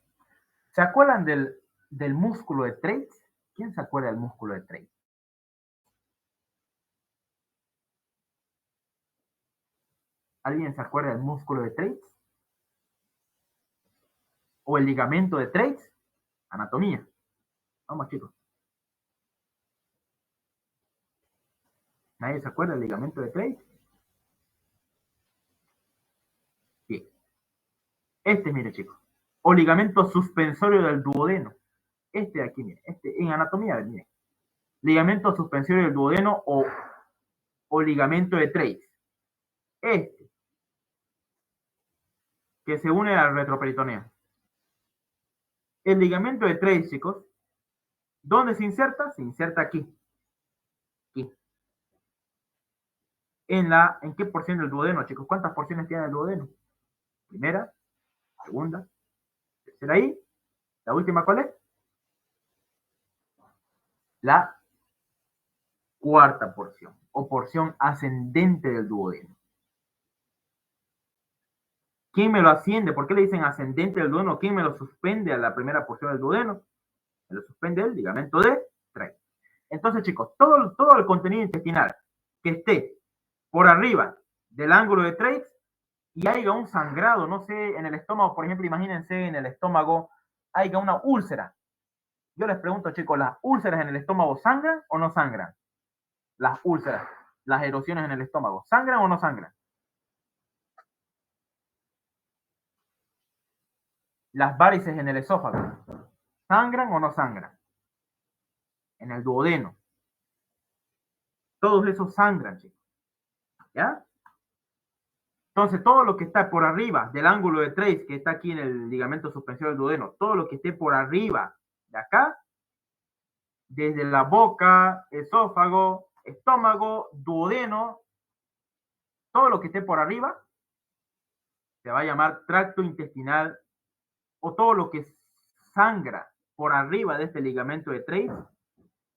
¿Se acuerdan del músculo de Treitz? ¿Quién se acuerda del músculo de Treitz? ¿Alguien se acuerda del músculo de Treitz? ¿O el ligamento de Treitz? Anatomía. Vamos, chicos. ¿Nadie se acuerda del ligamento de Treitz? Bien. Mire, chicos. O ligamento suspensorio del duodeno. De aquí, mire. En anatomía, mire. Ligamento suspensorio del duodeno o ligamento de Treitz. Que se une al retroperitoneo. El ligamento de Treitz, chicos, ¿dónde se inserta? Se inserta aquí. Aquí. ¿En qué porción del duodeno, chicos? ¿Cuántas porciones tiene el duodeno? Primera, segunda, tercera ahí. ¿La última cuál es? La cuarta porción, o porción ascendente del duodeno. ¿Quién me lo asciende? ¿Por qué le dicen ascendente del duodeno? ¿Quién me lo suspende a la primera porción del duodeno? Me lo suspende el ligamento de Treitz. Entonces, chicos, todo el contenido intestinal que esté por arriba del ángulo de Treitz y haya un sangrado, no sé, en el estómago, por ejemplo, imagínense en el estómago haya una úlcera. Yo les pregunto, chicos, ¿las úlceras en el estómago sangran o no sangran? Las úlceras, las erosiones en el estómago, ¿sangran o no sangran? Las varices en el esófago, ¿sangran o no sangran? En el duodeno. Todos esos sangran, chicos. ¿Ya? Entonces, todo lo que está por arriba del ángulo de Treitz, que está aquí en el ligamento suspensorio del duodeno, todo lo que esté por arriba de acá, desde la boca, esófago, estómago, duodeno, todo lo que esté por arriba, se va a llamar tracto intestinal, o todo lo que sangra por arriba de este ligamento de Treitz,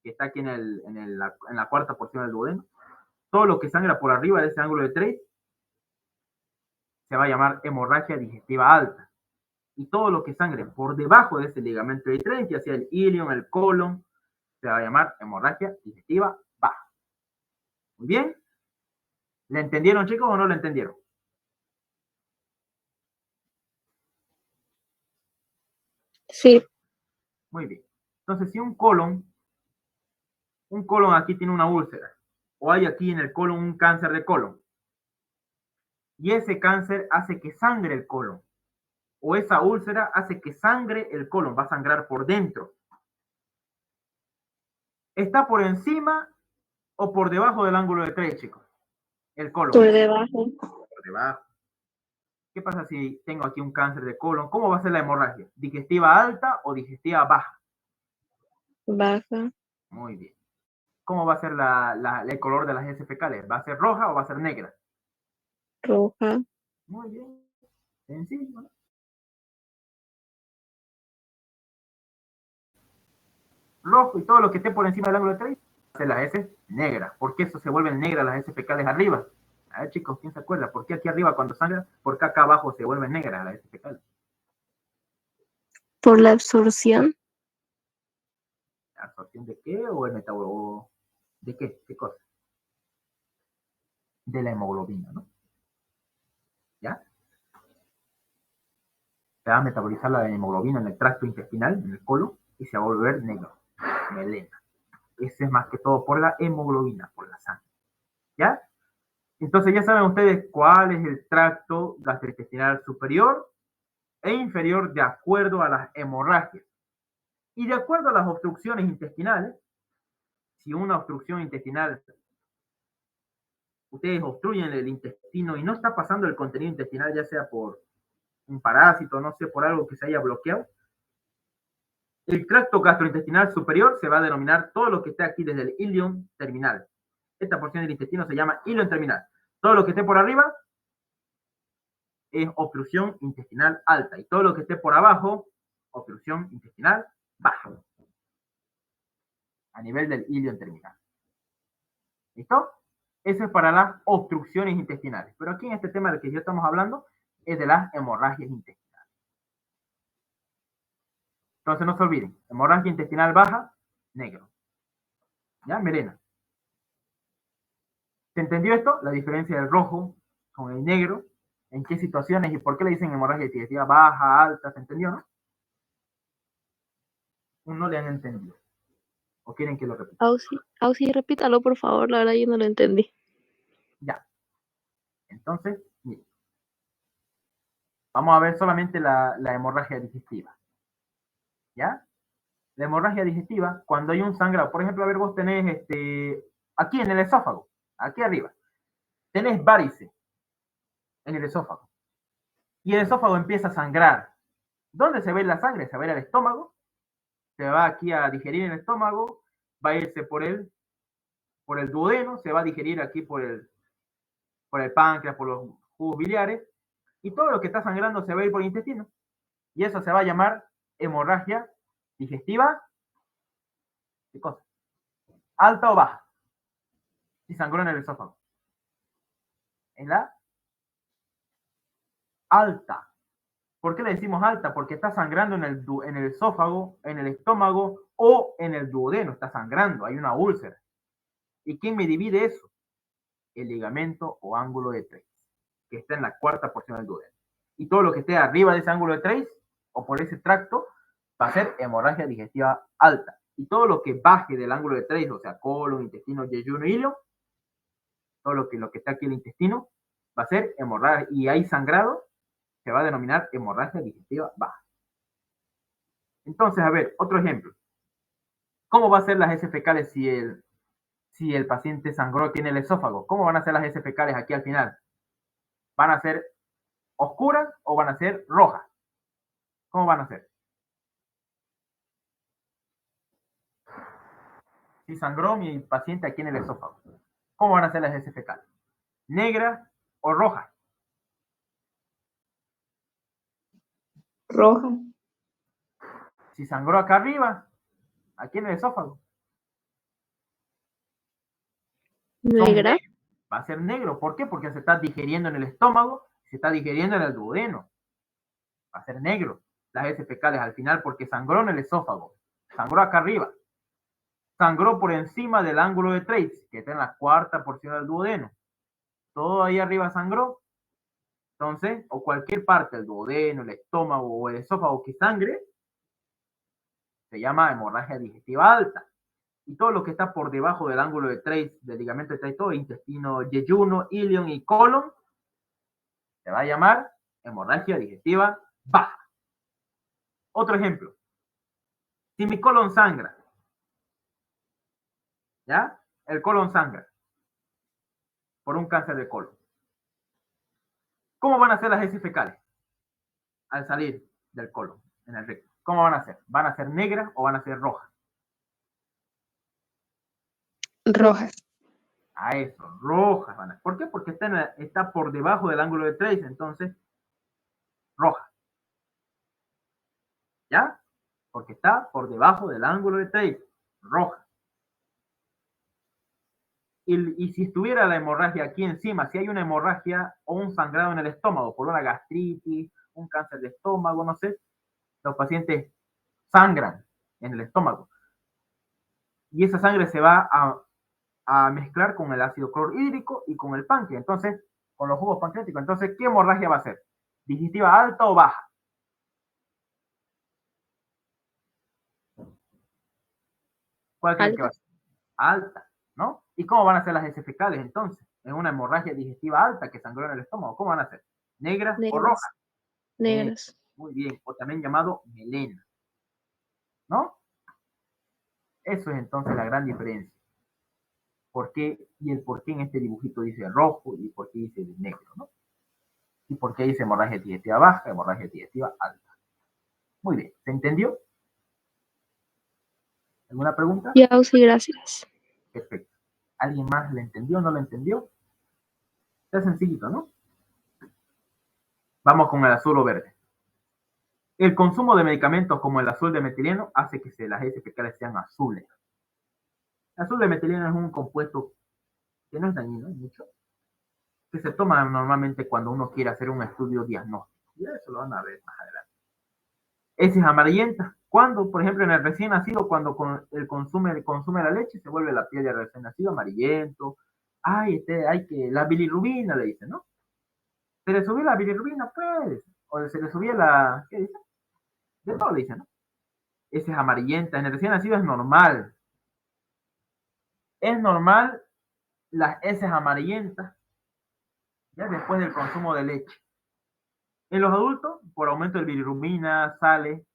que está aquí en la cuarta porción del duodeno, todo lo que sangra por arriba de ese ángulo de Treitz, se va a llamar hemorragia digestiva alta. Y todo lo que sangre por debajo de ese ligamento de Treitz, ya sea el ilion, el colon, se va a llamar hemorragia digestiva baja. Muy bien. ¿Le entendieron, chicos, o no lo entendieron? Sí. Muy bien. Entonces, si un colon aquí tiene una úlcera, o hay aquí en el colon un cáncer de colon, y ese cáncer hace que sangre el colon, o esa úlcera hace que sangre el colon, va a sangrar por dentro. ¿Está por encima o por debajo del ángulo de Treitz, chicos? El colon. Por debajo. Por debajo. ¿Qué pasa si tengo aquí un cáncer de colon? ¿Cómo va a ser la hemorragia? ¿Digestiva alta o digestiva baja? Baja. Muy bien. ¿Cómo va a ser el color de las heces fecales? ¿Va a ser roja o va a ser negra? Roja. Muy bien. Sencillo, ¿no? Rojo y todo lo que esté por encima del ángulo de Treitz va a ser las heces negras. ¿Por qué eso se vuelven negras las heces fecales arriba? A ver, chicos, ¿quién se acuerda? ¿Por qué aquí arriba cuando sangra? ¿Por qué acá abajo se vuelven negras las heces fecales? Por la absorción. ¿La absorción de qué o el metabolismo? ¿De qué? ¿Qué cosa? De la hemoglobina, ¿no? ¿Ya? Se va a metabolizar la hemoglobina en el tracto intestinal, en el colon, y se va a volver negro, melena. Ese es más que todo por la hemoglobina, por la sangre. ¿Ya? Entonces ya saben ustedes cuál es el tracto gastrointestinal superior e inferior de acuerdo a las hemorragias. Y de acuerdo a las obstrucciones intestinales, si una obstrucción intestinal, ustedes obstruyen el intestino y no está pasando el contenido intestinal, ya sea por un parásito, no sé, por algo que se haya bloqueado, el tracto gastrointestinal superior se va a denominar todo lo que esté aquí desde el ilion terminal. Esta porción del intestino se llama ilion terminal. Todo lo que esté por arriba es obstrucción intestinal alta y todo lo que esté por abajo, obstrucción intestinal baja. A nivel del ilion terminal. ¿Listo? Eso es para las obstrucciones intestinales. Pero aquí en este tema del que ya estamos hablando es de las hemorragias intestinales. Entonces no se olviden, hemorragia intestinal baja, negro. ¿Ya? Melena. ¿Se entendió esto? La diferencia del rojo con el negro. ¿En qué situaciones y por qué le dicen hemorragia digestiva baja, alta? ¿Se entendió, no? no le han entendido. ¿O quieren que lo repita? Auxi, repítalo, por favor, la verdad yo no lo entendí. Ya. Entonces, mire, vamos a ver solamente la hemorragia digestiva. ¿Ya? La hemorragia digestiva, cuando hay un sangrado, por ejemplo, a ver, vos tenés aquí en el esófago, aquí arriba, tenés varices en el esófago. Y el esófago empieza a sangrar. ¿Dónde se ve la sangre? Se va a ir al estómago, se va aquí a digerir en el estómago, va a irse por el duodeno, se va a digerir aquí por el páncreas, por los jugos biliares, y todo lo que está sangrando se va a ir por el intestino. Y eso se va a llamar hemorragia digestiva. ¿Qué cosa? ¿Alta o baja? Si sangró en el esófago. En la alta. ¿Por qué le decimos alta? Porque está sangrando en el esófago, en el estómago o en el duodeno. Está sangrando, hay una úlcera. ¿Y quién me divide eso? El ligamento o ángulo de Treis, que está en la cuarta porción del duodeno. Y todo lo que esté arriba de ese ángulo de Treis o por ese tracto va a ser hemorragia digestiva alta. Y todo lo que baje del ángulo de Treis, o sea, colon, intestino, yeyuno, ilio, todo lo que está aquí en el intestino, va a ser hemorragia. Y hay sangrado, se va a denominar hemorragia digestiva baja. Entonces, a ver, otro ejemplo. ¿Cómo va a ser las heces fecales si el paciente sangró aquí en el esófago? ¿Cómo van a ser las heces fecales aquí al final? ¿Van a ser oscuras o van a ser rojas? ¿Cómo van a ser? Si sangró mi paciente aquí en el esófago, ¿cómo van a ser las heces fecales? ¿Negras o rojas? Roja. Si sangró acá arriba, aquí en el esófago, Negra. va a ser negro. ¿Por qué? Porque se está digiriendo en el estómago, se está digiriendo en el duodeno. Va a ser negro las heces fecales al final porque sangró en el esófago, sangró acá arriba, sangró por encima del ángulo de Treis, que está en la cuarta porción del duodeno. Todo ahí arriba sangró. Entonces, o cualquier parte del duodeno, el estómago o el esófago que sangre, se llama hemorragia digestiva alta. Y todo lo que está por debajo del ángulo de Treis, del ligamento de Treis, todo intestino, yeyuno, ilion y colon, se va a llamar hemorragia digestiva baja. Otro ejemplo. Si mi colon sangra, ¿ya? El colon sangra por un cáncer de colon. ¿Cómo van a ser las heces fecales al salir del colon en el recto? ¿Cómo van a ser? ¿Van a ser negras o van a ser rojas? Rojas. A eso, rojas van a. ¿Por qué? Porque está por debajo del ángulo de Treis, entonces roja. ¿Ya? Porque está por debajo del ángulo de Treis, roja. Y si estuviera la hemorragia aquí encima, si hay una hemorragia o un sangrado en el estómago por una gastritis, un cáncer de estómago, no sé, los pacientes sangran en el estómago. Y esa sangre se va a mezclar con el ácido clorhídrico y con el páncreas, entonces, con los jugos pancreáticos. Entonces, ¿qué hemorragia va a ser? ¿Digestiva alta o baja? ¿Cuál creen que va a ser? Alta, ¿no? ¿Y cómo van a ser las heces fecales entonces? Es una hemorragia digestiva alta que sangró en el estómago. ¿Cómo van a ser? ¿Negras o rojas? Negras. Muy bien, o también llamado melena, ¿no? Eso es entonces la gran diferencia. ¿Por qué? Y el por qué en este dibujito dice rojo y por qué dice negro, ¿no? Y por qué dice hemorragia digestiva baja, hemorragia digestiva alta. Muy bien, ¿se entendió? ¿Alguna pregunta? Ya, sí, gracias. Perfecto. ¿Alguien más le entendió o no lo entendió? Está sencillito, ¿no? Vamos con el azul o verde. El consumo de medicamentos como el azul de metileno hace que las heces fecales sean azules. El azul de metileno es un compuesto que no es dañino mucho, que se toma normalmente cuando uno quiere hacer un estudio diagnóstico. Y eso lo van a ver más adelante. Heces amarillentas. Cuando, por ejemplo, en el recién nacido, cuando consume la leche, se vuelve la piel del recién nacido amarillento. Ay, hay que, la bilirrubina, le dicen, ¿no? ¿Se le subió la bilirrubina? Pues. O se le subía ¿qué dice? De todo le dicen, ¿no? heces amarillentas. En el recién nacido es normal. Es normal las heces amarillentas, ya después del consumo de leche. En los adultos, por aumento de bilirrubina, sales,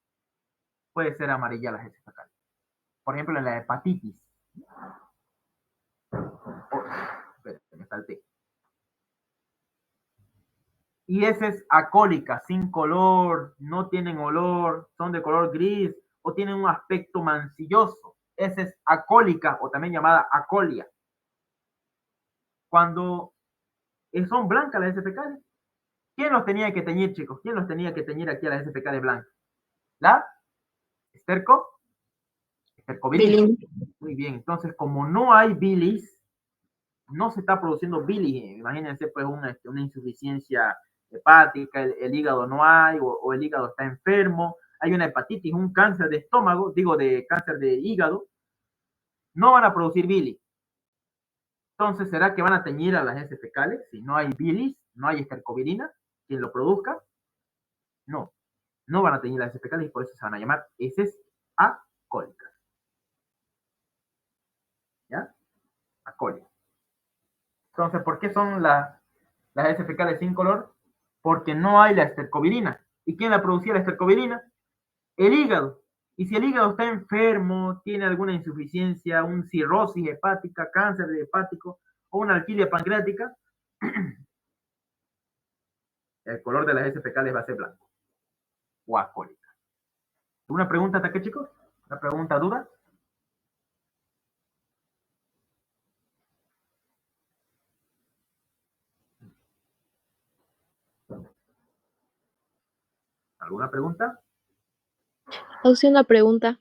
puede ser amarilla las heces fecales. Por ejemplo, en la hepatitis. Me salté. Y heces acólicas, sin color, no tienen olor, son de color gris o tienen un aspecto mancilloso. Heces acólicas o también llamada acolia. Cuando son blancas las heces fecales, ¿quién los tenía que teñir, chicos? ¿Quién los tenía que teñir aquí a las heces fecales blancas? ¿La estercovirina? Bilín. Muy bien, entonces como no hay bilis, no se está produciendo bilis. Imagínense pues una insuficiencia hepática, el hígado no hay, o el hígado está enfermo, hay una hepatitis, un cáncer de estómago, digo de cáncer de hígado, no van a producir bilis. Entonces, ¿será que van a teñir a las heces fecales? Si no hay bilis, no hay estercovirina, quien lo produzca, no, no van a teñir las heces fecales y por eso se van a llamar heces acólicas. ¿Ya? Acólicas. Entonces, ¿por qué son las heces fecales sin color? Porque no hay la estercovirina. ¿Y quién la producía la estercovirina? El hígado. Y si el hígado está enfermo, tiene alguna insuficiencia, un cirrosis hepática, cáncer hepático o una alquilia pancreática, el color de las heces fecales va a ser blanco o acólica. ¿Una pregunta hasta qué, chicos? ¿Una pregunta duda? ¿Alguna pregunta? Hace una pregunta.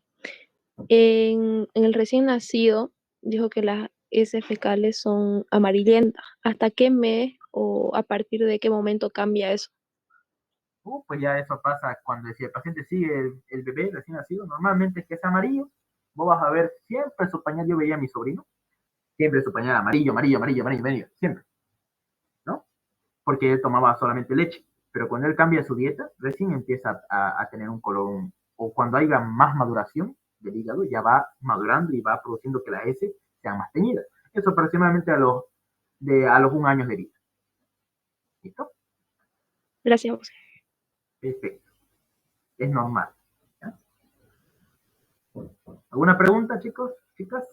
En el recién nacido, dijo que las heces fecales son amarillentas. ¿Hasta qué mes o a partir de qué momento cambia eso? Pues ya eso pasa cuando si el paciente sigue el bebé recién nacido, normalmente es que es amarillo. Vos vas a ver siempre su pañal. Yo veía a mi sobrino, siempre su pañal amarillo, amarillo, amarillo, amarillo, amarillo, siempre, ¿no? Porque él tomaba solamente leche. Pero cuando él cambia su dieta, recién empieza a tener un color, o cuando haya más maduración del hígado, ya va madurando y va produciendo que las heces sean más teñidas. Eso aproximadamente a los 1 año de vida. ¿Listo? Gracias, José. Perfecto. Es normal. ¿Ya? ¿Alguna pregunta, chicos, chicas?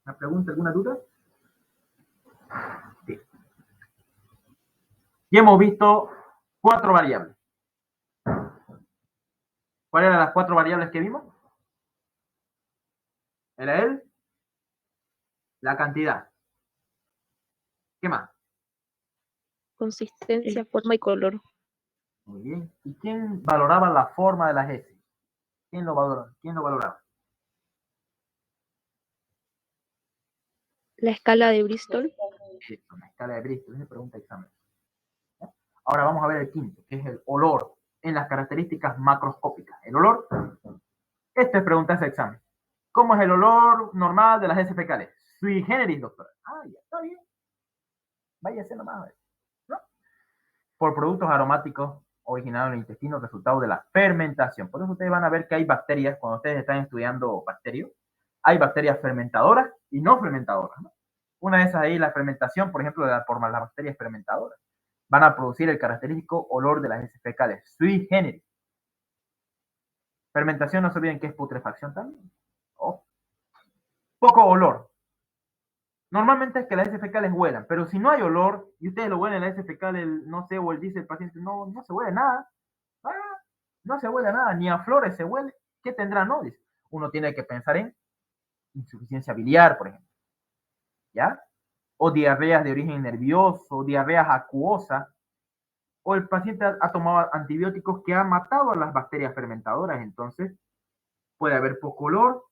¿Una pregunta, alguna duda? Sí. Y hemos visto 4 variables. ¿Cuáles eran las 4 variables que vimos? Era la cantidad. ¿Qué más? Consistencia, forma y color. Muy bien. ¿Y quién valoraba la forma de las heces? ¿Quién lo valoraba? ¿Quién lo valoraba? La escala de Bristol. Eso, la escala de Bristol. Esa pregunta de examen. ¿Ya? Ahora vamos a ver el quinto, que es el olor en las características macroscópicas. El olor, esta es pregunta de examen. ¿Cómo es el olor normal de las heces fecales? Sui generis, doctora. Ah, ya está bien. Váyase nomás a ver. ¿No? Por productos aromáticos originados en el intestino, resultado de la fermentación. Por eso ustedes van a ver que hay bacterias, cuando ustedes están estudiando bacterias, hay bacterias fermentadoras y no fermentadoras, ¿no? Una de esas ahí, la fermentación, por ejemplo, por las bacterias fermentadoras, van a producir el característico olor de las heces fecales, sui generis. Fermentación, no se olviden que es putrefacción también. Oh. Poco olor. Normalmente es que las heces fecales huelan, pero si no hay olor y ustedes lo huelen, la heces fecal, no sé, o el dice el paciente, no, no se huele nada. Ah, no se huele nada, ni a flores se huele. ¿Qué tendrá? No, dice. Uno tiene que pensar en insuficiencia biliar, por ejemplo. ¿Ya? O diarreas de origen nervioso, diarreas acuosas, o el paciente ha tomado antibióticos que han matado a las bacterias fermentadoras, entonces puede haber poco olor,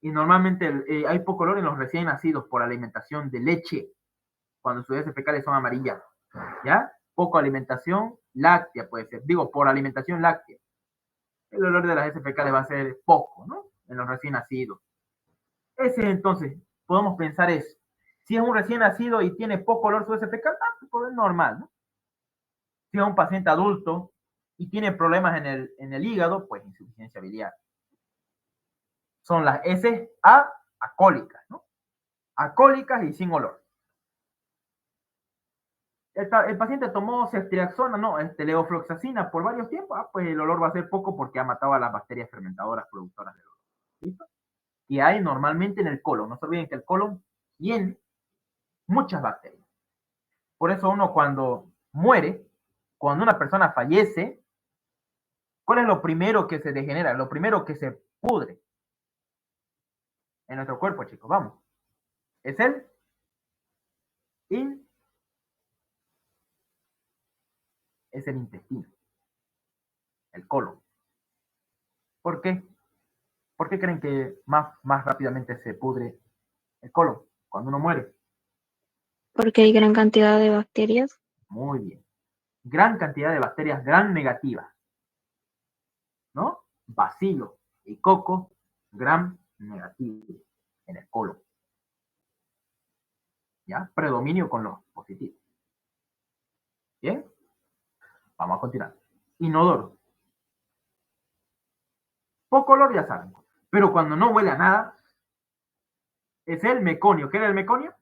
y normalmente hay poco olor en los recién nacidos por alimentación de leche, cuando sus heces fecales son amarillas, ¿ya? Poco alimentación láctea puede ser, digo, por alimentación láctea. El olor de las heces fecales va a ser poco, ¿no? En los recién nacidos. Ese entonces, podemos pensar eso. Si es un recién nacido y tiene poco olor su heces fecal, pues es normal, ¿no? Si es un paciente adulto y tiene problemas en el hígado, pues insuficiencia biliar. Son las S acólicas, ¿no? Acólicas y sin olor. El paciente tomó ceftriaxona, no, levofloxacina por varios tiempos, pues el olor va a ser poco porque ha matado a las bacterias fermentadoras productoras del olor. ¿Listo? Y hay normalmente en el colon. No se olviden que el colon tiene muchas bacterias. Por eso uno cuando muere, cuando una persona fallece, ¿cuál es lo primero que se degenera? Lo primero que se pudre en nuestro cuerpo, chicos, vamos. Es in, es el intestino, el colon. ¿Por qué? ¿Por qué creen que más rápidamente se pudre el colon cuando uno muere? Porque hay gran cantidad de bacterias. Muy bien. Gran cantidad de bacterias gram negativas, ¿no? Bacilo y coco, gram negativo en el colon. ¿Ya? Predominio con los positivos. ¿Bien? Vamos a continuar. Inodoro. Poco olor, ya saben. Pero cuando no huele a nada, es el meconio. ¿Qué era el meconio?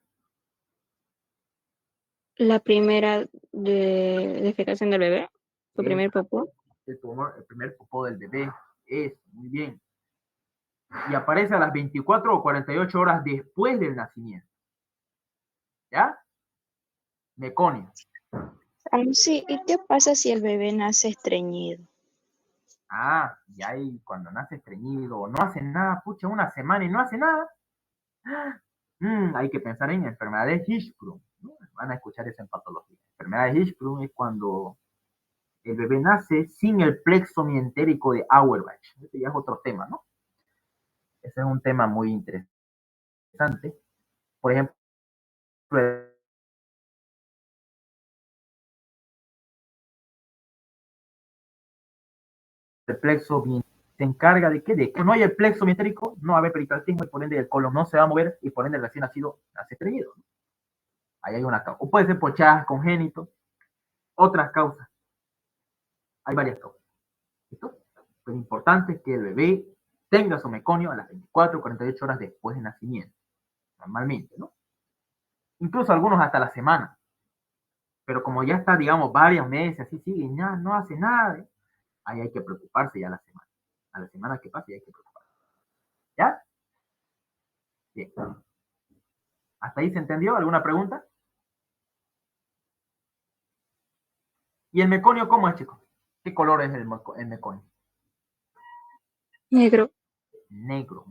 La primera de defecación del bebé, su Es primer popó. el primer popó del bebé. Es, muy bien. Y aparece a las 24 o 48 horas después del nacimiento. ¿Ya? Meconio. Sí, ¿y qué pasa si el bebé nace estreñido? Y ahí cuando nace estreñido o no hace nada, pucha, una semana y no hace nada, hay que pensar en enfermedad de Hirschsprung, ¿no? Van a escuchar eso en patología. Enfermedad de Hirschsprung es cuando el bebé nace sin el plexo mientérico de Auerbach. Este ya es otro tema, ¿no? Ese es un tema muy interesante. Por ejemplo, el plexo se encarga de que no haya el plexo mientérico, no va a haber peritrantismo y por ende el colon no se va a mover y por ende el recién nacido nace estreñido. Ahí hay una causa. O puede ser por chas congénito, otras causas. Hay varias causas. ¿Listo? Lo importante es que el bebé tenga su meconio a las 24 o 48 horas después de nacimiento. Normalmente, ¿no? Incluso algunos hasta la semana. Pero como ya está, digamos, varios meses, así sigue, y no hace nada, ahí hay que preocuparse ya a la semana. A la semana que pase ya hay que preocuparse. ¿Ya? Bien. ¿Hasta ahí se entendió? ¿Alguna pregunta? ¿Y el meconio cómo es, chicos? ¿Qué color es el meconio? Negro. Negro.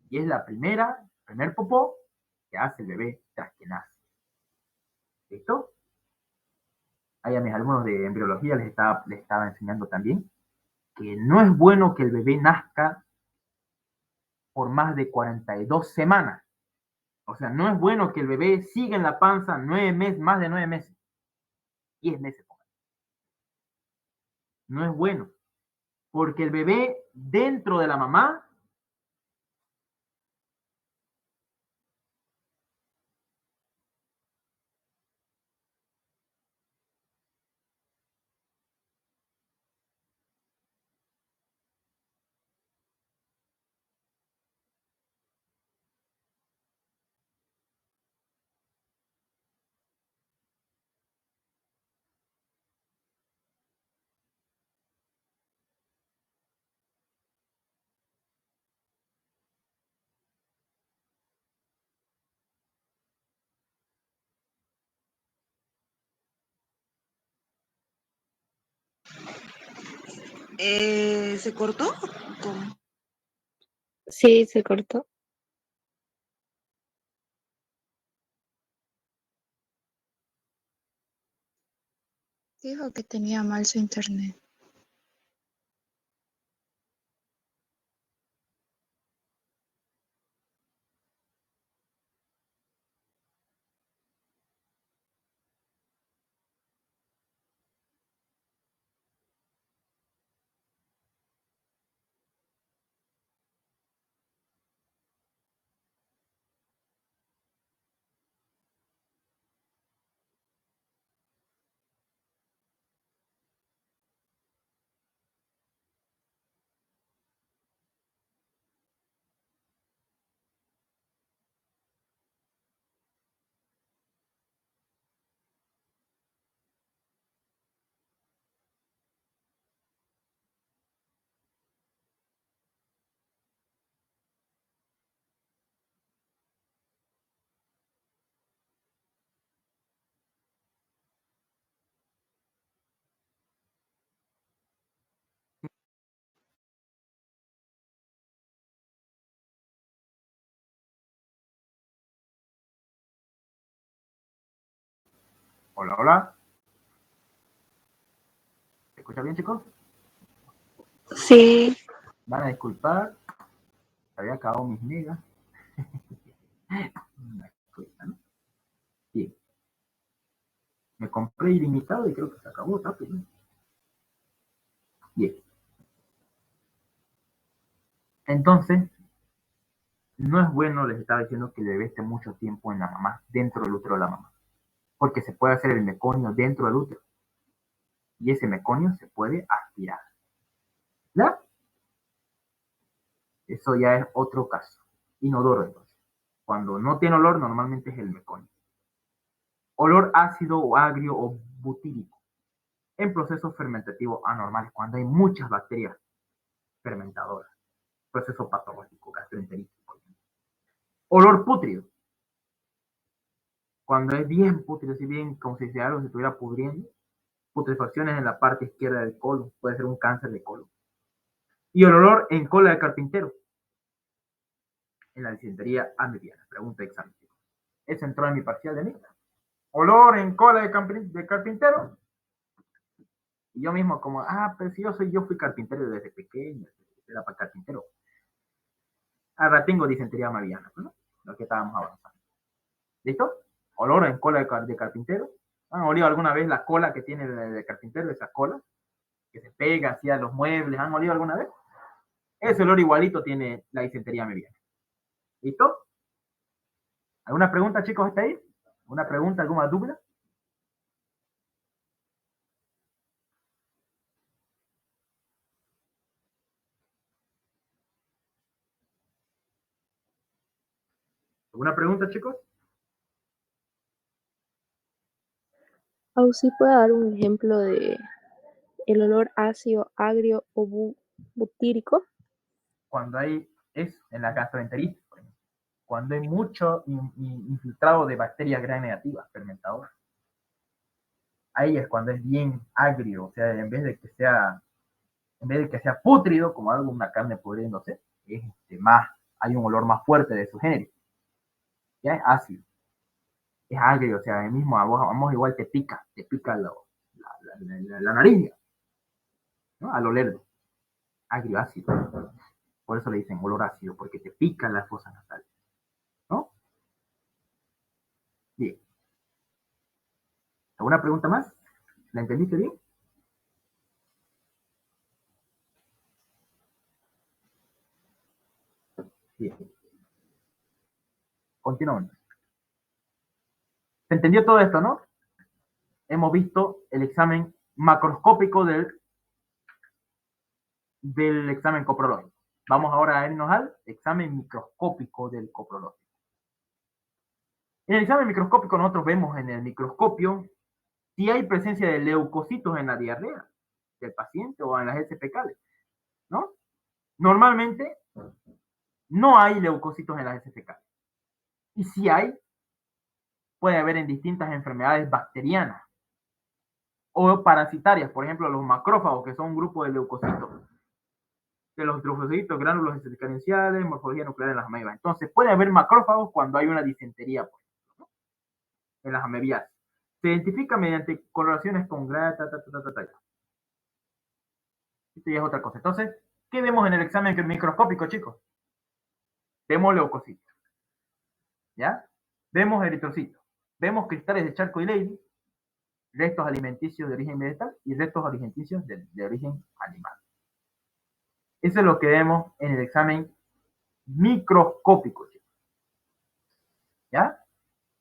Y es primer popó que hace el bebé tras que nace. ¿Listo? Ahí a mis alumnos de embriología les estaba enseñando también que no es bueno que el bebé nazca por más de 42 semanas. O sea, no es bueno que el bebé siga en la panza 9 meses, más de 9 meses. 10 meses. No es bueno. Porque el bebé dentro de la mamá ¿Se cortó? ¿Cómo? Sí, se cortó. Dijo que tenía mal su internet. Hola, hola. ¿Se escucha bien, chicos? Sí. Van a disculpar, había acabado mis megas. Una cosa, ¿no? Bien. Me compré ilimitado y creo que se acabó rápido. Bien. Entonces, no es bueno, les estaba diciendo, que el bebé esté mucho tiempo en la mamá, dentro del útero de la mamá, porque se puede hacer el meconio dentro del útero y ese meconio se puede aspirar. ¿Ya? Eso ya es otro caso. Inodoro, entonces. Cuando no tiene olor, normalmente es el meconio. Olor ácido o agrio o butírico en procesos fermentativos anormales, cuando hay muchas bacterias fermentadoras. Proceso patológico, gastroenteritis, por ejemplo. Olor pútrido, cuando es bien pútrido, si bien como si algo se estuviera pudriendo. Putrefacciones en la parte izquierda del colon, puede ser un cáncer de colon. Y el olor en cola de carpintero, en la disentería amibiana. Pregunta de examen. Eso entró en mi parcial de mixta. Olor en cola de carpintero. Y yo mismo como, pero si yo fui carpintero desde pequeño, era para carpintero. Ahora tengo disentería amibiana, ¿no? Lo que estábamos avanzando. ¿Listo? Olor en cola de carpintero. ¿Han olido alguna vez la cola que tiene de carpintero, esa cola? Que se pega hacia los muebles. ¿Han olido alguna vez? Ese olor igualito tiene la disentería amibiana. ¿Listo? ¿Alguna pregunta, chicos, hasta ahí? ¿Alguna pregunta, alguna duda? ¿Alguna pregunta, chicos? ¿O sí puede dar un ejemplo de el olor ácido, agrio o butírico? Cuando hay, es en la gastroenteritis, por ejemplo, cuando hay mucho infiltrado de bacterias gram negativas, fermentadoras. Ahí es cuando es bien agrio, o sea, en vez de que sea pútrido, como algo, una carne pudriéndose, es más, hay un olor más fuerte de su género. Ya es ácido, es agrio, o sea, el mismo vamos igual te pica la nariz, ¿no? Al olerlo, agrio ácido. Por eso le dicen olor ácido, porque te pican las fosas nasales, ¿no? Bien. ¿Alguna pregunta más? ¿La entendiste bien? Bien. Continuamos. ¿Se entendió todo esto, no? Hemos visto el examen macroscópico del examen coprológico. Vamos ahora a irnos al examen microscópico del coprológico. En el examen microscópico nosotros vemos en el microscopio si hay presencia de leucocitos en la diarrea del paciente o en las heces fecales, ¿no? Normalmente no hay leucocitos en las heces fecales. Y si hay, puede haber en distintas enfermedades bacterianas o parasitarias, por ejemplo, los macrófagos, que son un grupo de leucocitos, de los trofocitos, gránulos diferenciales, morfología nuclear en las amebas. Entonces, puede haber macrófagos cuando hay una disentería, por ejemplo, ¿no? En las amebias. Se identifica mediante coloraciones con grata, Esto ya es otra cosa. Entonces, ¿qué vemos en el examen microscópico, chicos? Vemos leucocitos, ¿ya? Vemos eritrocitos, vemos cristales de charco y Leydig, restos alimenticios de origen vegetal y restos alimenticios de origen animal. Eso es lo que vemos en el examen microscópico, chicos. ¿Ya?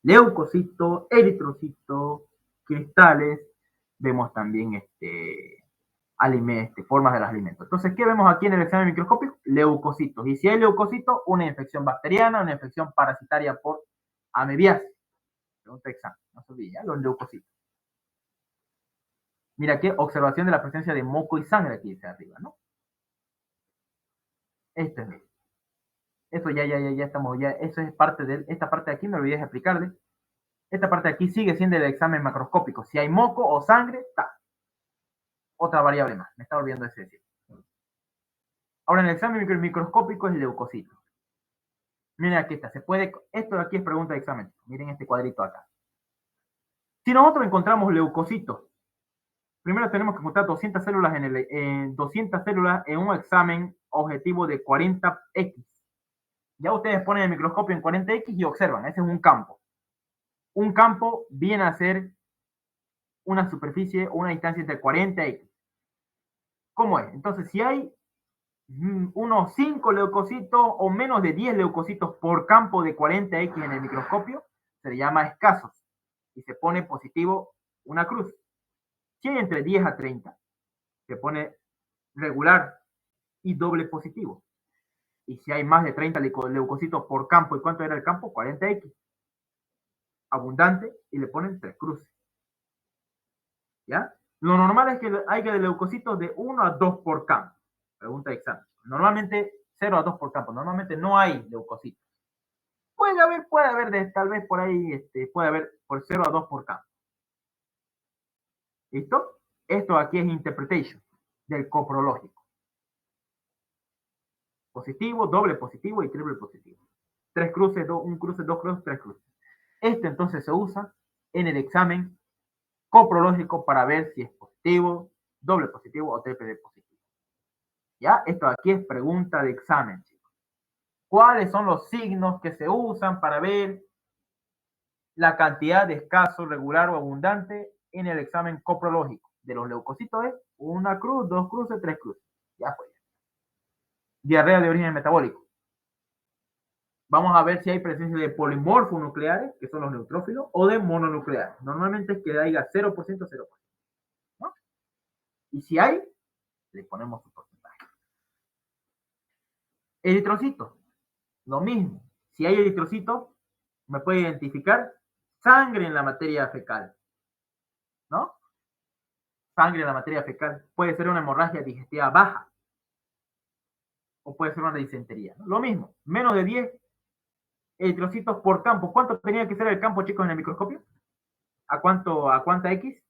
Leucocitos, eritrocitos, cristales, vemos también formas de los alimentos. Entonces, ¿qué vemos aquí en el examen microscópico? Leucocitos. Y si hay leucocitos, una infección bacteriana, una infección parasitaria por amebiasis. Pregunta de examen, no se olvide, los leucocitos. Mira aquí, observación de la presencia de moco y sangre aquí hacia arriba, ¿no? Esto es eso ya estamos, eso es parte de esta parte de aquí, me olvidé de explicarles. Esta parte de aquí sigue siendo el examen macroscópico. Si hay moco o sangre, está. Otra variable más, me estaba olvidando de decir. Ahora en el examen microscópico es el leucocito. Miren aquí está, esto de aquí es pregunta de examen. Miren este cuadrito acá. Si nosotros encontramos leucocitos, primero tenemos que encontrar 200 células 200 células en un examen objetivo de 40x. Ya ustedes ponen el microscopio en 40x y observan, ese es un campo. Un campo viene a ser una superficie o una distancia entre 40x. ¿Cómo es? Entonces, si hay unos 5 leucocitos o menos de 10 leucocitos por campo de 40x en el microscopio, se le llama escasos y se pone positivo una cruz. Si hay entre 10 a 30, se pone regular y doble positivo. Y si hay más de 30 leucocitos por campo, ¿y cuánto era el campo? 40x. Abundante, y le ponen 3 cruces. ¿Ya? Lo normal es que haya leucocitos de 1 a 2 por campo. Pregunta de examen. Normalmente 0 a 2 por campo. Normalmente no hay leucocitos. Puede haber tal vez por ahí, puede haber por 0 a 2 por campo. ¿Listo? Esto aquí es interpretation del coprológico. Positivo, doble positivo y triple positivo. 3 cruces, un cruce, 2 cruces, 3 cruces. Este entonces se usa en el examen coprológico para ver si es positivo, doble positivo o triple positivo. ¿Ya? Esto aquí es pregunta de examen, chicos. ¿Cuáles son los signos que se usan para ver la cantidad de escaso, regular o abundante en el examen coprológico? De los leucocitos es una cruz, 2 cruces, 3 cruces. Ya fue. Diarrea de origen metabólico. Vamos a ver si hay presencia de polimorfos nucleares, que son los neutrófilos, o de mononucleares. Normalmente es que haya 0%, 0%. ¿No? Y si hay, le ponemos su porcentaje. Eritrocitos, lo mismo. Si hay eritrocitos, me puede identificar sangre en la materia fecal. ¿No? Sangre en la materia fecal. Puede ser una hemorragia digestiva baja. O puede ser una disentería. ¿No? Lo mismo. Menos de 10 eritrocitos por campo. ¿Cuánto tenía que ser el campo, chicos, en el microscopio? ¿A cuánta X?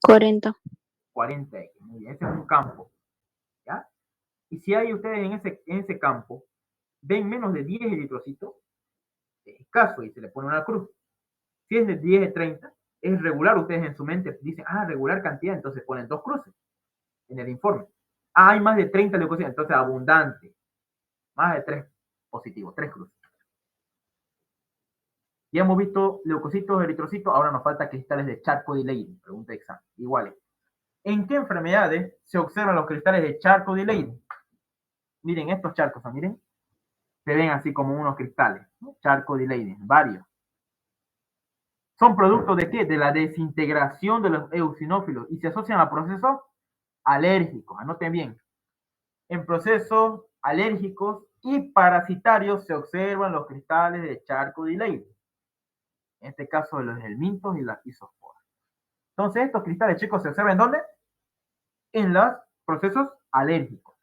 40. 40X. Muy bien. Ese es un campo. ¿Ya? Y si hay ustedes en ese campo, ven menos de 10 eritrocitos, es escaso y se le pone una cruz. Si es de 10 a 30, es regular. Ustedes en su mente dicen, regular cantidad, entonces ponen 2 cruces en el informe. Hay más de 30 leucocitos, entonces abundante. Más de 3 positivos, 3 cruces. Ya hemos visto leucocitos, eritrocitos, ahora nos falta cristales de Charcot-Leydig. Pregunta de examen. Iguales. ¿En qué enfermedades se observan los cristales de Charcot-Leydig? Miren estos charcos, miren. Se ven así como unos cristales, ¿no? Charcot-Leydig, varios. ¿Son producto de qué? De la desintegración de los eosinófilos y se asocian a procesos alérgicos. Anoten bien. En procesos alérgicos y parasitarios se observan los cristales de Charcot-Leydig. En este caso, los helmintos y las isosporas. Entonces, estos cristales, chicos, ¿se observan en dónde? En los procesos alérgicos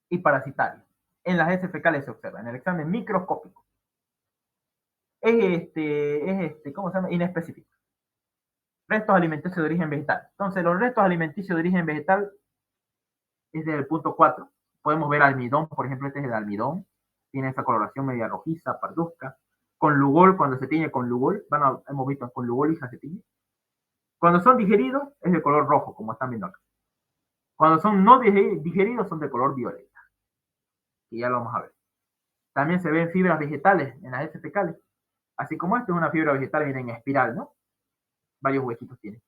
y parasitarios. En las heces fecales se observa, en el examen microscópico. ¿Cómo se llama? Inespecífico. Restos alimenticios de origen vegetal. Entonces, los restos alimenticios de origen vegetal es del punto 4. Podemos ver almidón, por ejemplo, este es el almidón. Tiene esa coloración media rojiza, parduzca. Con lugol, cuando se tiñe con lugol, hemos visto con lugol hija se tiñe. Cuando son digeridos, es de color rojo, como están viendo acá. Cuando son no digeridos, son de color violeta. Y ya lo vamos a ver. También se ven fibras vegetales en las heces fecales. Así como esta es una fibra vegetal, miren, en espiral, ¿no? Varios huequitos tiene.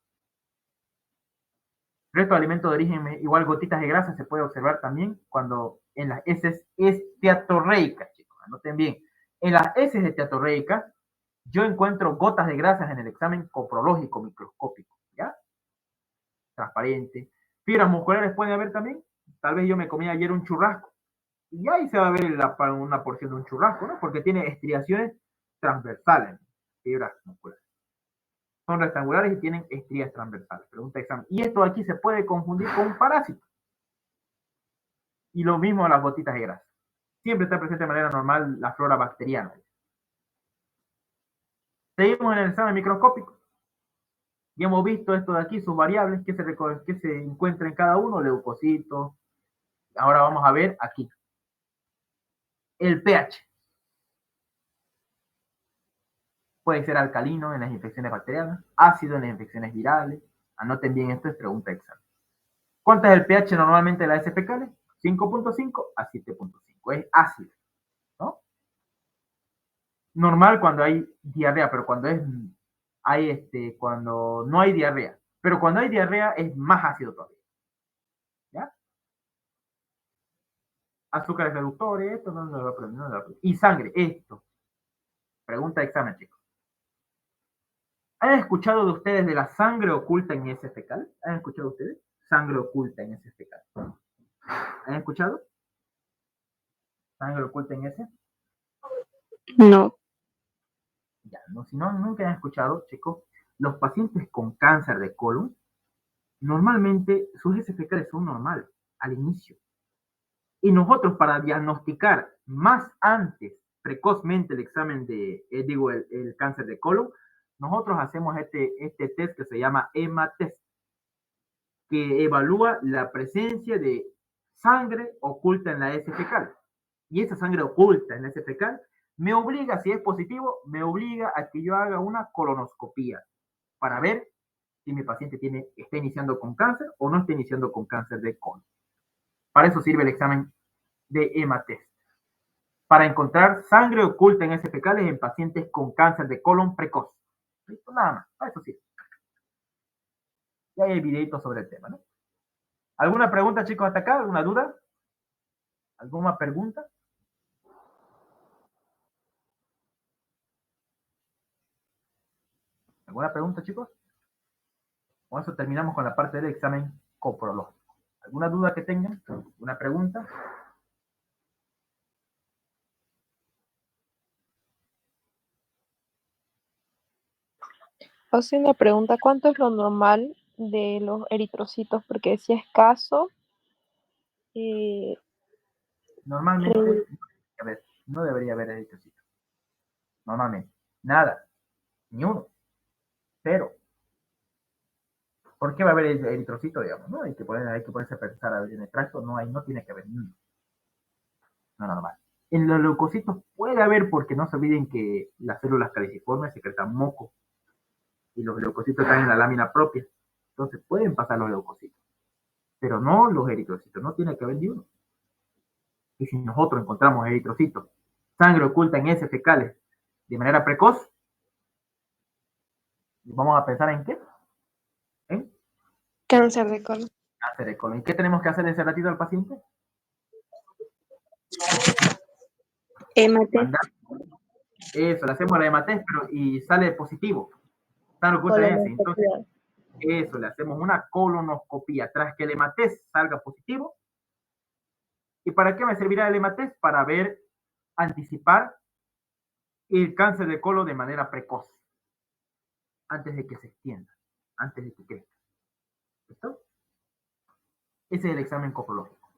Resto de alimentos de origen, igual gotitas de grasa, se puede observar también cuando en las heces esteatorreicas, chicos, anoten bien. En las heces esteatorreicas, yo encuentro gotas de grasas en el examen coprológico microscópico, ¿ya? Transparente. Fibras musculares puede haber también. Tal vez yo me comí ayer un churrasco. Y ahí se va a ver una porción de un churrasco, ¿no? Porque tiene estriaciones transversales, fibras musculares. Son rectangulares y tienen estrías transversales. Pregunta de examen. Y esto aquí se puede confundir con un parásito. Y lo mismo las gotitas de grasa. Siempre está presente de manera normal la flora bacteriana. Seguimos en el examen microscópico. Ya hemos visto esto de aquí, sus variables, que se encuentra en cada uno, leucocitos. Ahora vamos a ver aquí. El pH. Puede ser alcalino en las infecciones bacterianas, ácido en las infecciones virales. Anoten bien, esto es pregunta de examen. ¿Cuánto es el pH normalmente de las heces fecales? 5.5 a 7.5. Es ácido, ¿no? Normal cuando hay diarrea, pero cuando no hay diarrea. Pero cuando hay diarrea es más ácido todavía. ¿Ya? Azúcares reductores, esto no lo aprendí. Y sangre, esto. Pregunta de examen, chicos. ¿Han escuchado de ustedes de la sangre oculta en heces fecal? ¿Han escuchado ustedes? Sangre oculta en heces fecal. ¿Han escuchado? ¿Sangre oculta en heces? No. Ya, no, si no, nunca han escuchado, chicos, los pacientes con cáncer de colon, normalmente sus heces fecales son normales al inicio. Y nosotros para diagnosticar más antes, precozmente el examen el cáncer de colon, nosotros hacemos este test que se llama EMA-test, que evalúa la presencia de sangre oculta en la heces fecal. Y esa sangre oculta en la heces fecal me obliga, si es positivo, me obliga a que yo haga una colonoscopía para ver si mi paciente está iniciando con cáncer o no está iniciando con cáncer de colon. Para eso sirve el examen de EMA-test, para encontrar sangre oculta en heces fecales en pacientes con cáncer de colon precoz. ¿Listo? Nada más, para eso sirve. Y hay videitos sobre el tema, ¿no? ¿Alguna pregunta, chicos, hasta acá? ¿Alguna duda? ¿Alguna pregunta? ¿Alguna pregunta, chicos? Con eso terminamos con la parte del examen coprológico. ¿Alguna duda que tengan? ¿Alguna pregunta? Hace una pregunta, ¿cuánto es lo normal de los eritrocitos? Porque si es escaso, Normalmente, no debería haber eritrocitos. Normalmente. Nada. Ni uno. Cero. ¿Por qué va a haber eritrocito, digamos? ¿No? Hay que ponerse a pensar, a ver, en el tracto no tiene que haber ni uno. No normal. En los leucocitos puede haber, porque no se olviden que las células caliciformes secretan moco y los leucocitos están en la lámina propia. Entonces pueden pasar los leucocitos, pero no los eritrocitos, no tiene que haber ni uno. Y si nosotros encontramos eritrocitos, sangre oculta en heces fecales de manera precoz, vamos a pensar en qué? En Cáncer de colon. cáncer de colon. ¿Y qué tenemos que hacer ese ratito al paciente? EMA-test. Eso, le hacemos la hematest, y sale positivo. Sangre oculta en heces. Entonces, eso, le hacemos una colonoscopía. Tras que el hematest salga positivo. ¿Y para qué me servirá el hematest? Para anticipar el cáncer de colon de manera precoz, antes de que se extienda, antes de que crezca. ¿Listo? Ese es el examen coprológico.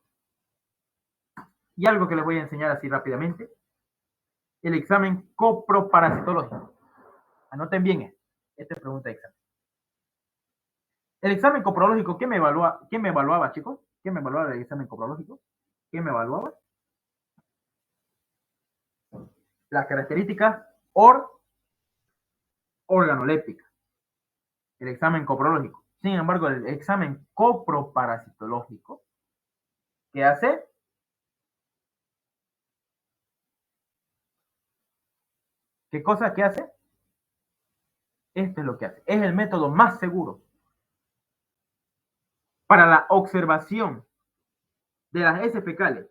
Y algo que les voy a enseñar así rápidamente, el examen coproparasitológico. Anoten bien esto. Esta es pregunta de examen. El examen coprológico, ¿qué me evaluaba, chicos? ¿Qué me evaluaba el examen coprológico? ¿Qué me evaluaba? Las características organolépticas. El examen coprológico. Sin embargo, el examen coproparasitológico, ¿qué hace? ¿Qué cosa? ¿Qué hace? Esto es lo que hace. Es el método más seguro para la observación de las heces fecales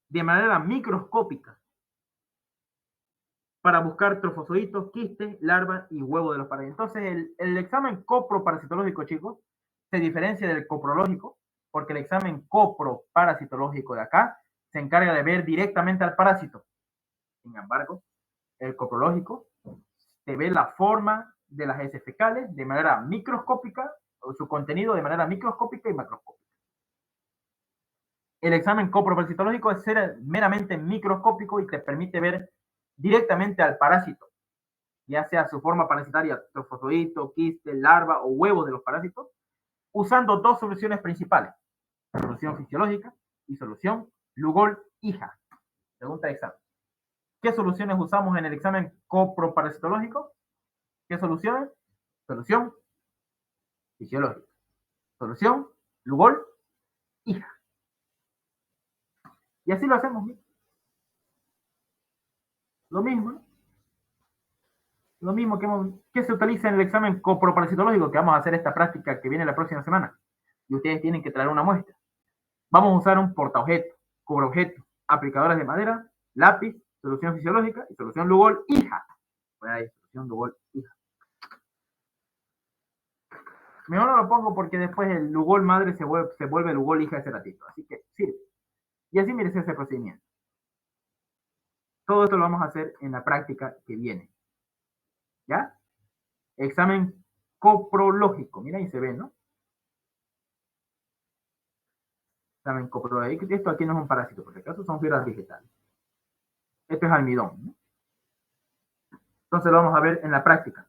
de manera microscópica para buscar trofozoitos, quistes, larvas y huevos de los parásitos. Entonces, el examen coproparasitológico, chicos, se diferencia del coprológico, porque el examen coproparasitológico de acá se encarga de ver directamente al parásito. Sin embargo, el coprológico se ve la forma de las heces fecales de manera microscópica, o su contenido de manera microscópica y macroscópica. El examen coproparasitológico es meramente microscópico y te permite ver directamente al parásito, ya sea su forma parasitaria, trofozoito, quiste, larva o huevos de los parásitos, usando dos soluciones principales: solución fisiológica y solución Lugol-Hija. Pregunta de examen. ¿Qué soluciones usamos en el examen coproparasitológico? ¿Qué soluciones? Solución fisiológica. Solución, Lugol, hija. Y así lo hacemos. ¿Sí? Lo mismo, ¿no? Lo mismo que se utiliza en el examen coproparasitológico, que vamos a hacer esta práctica que viene la próxima semana. Y ustedes tienen que traer una muestra. Vamos a usar un portaobjeto, cubreobjeto, aplicadoras de madera, lápiz, solución fisiológica y solución Lugol, hija. Bueno, ahí, solución Lugol, hija. Mejor no lo pongo porque después el Lugol madre se vuelve Lugol hija ese ratito. Así que sirve. Y así mire ese procedimiento. Todo esto lo vamos a hacer en la práctica que viene. ¿Ya? Examen coprológico. Mira, ahí se ve, ¿no? Examen coprológico. Esto aquí no es un parásito, por si acaso, son fibras vegetales. Esto es almidón, ¿no? Entonces lo vamos a ver en la práctica.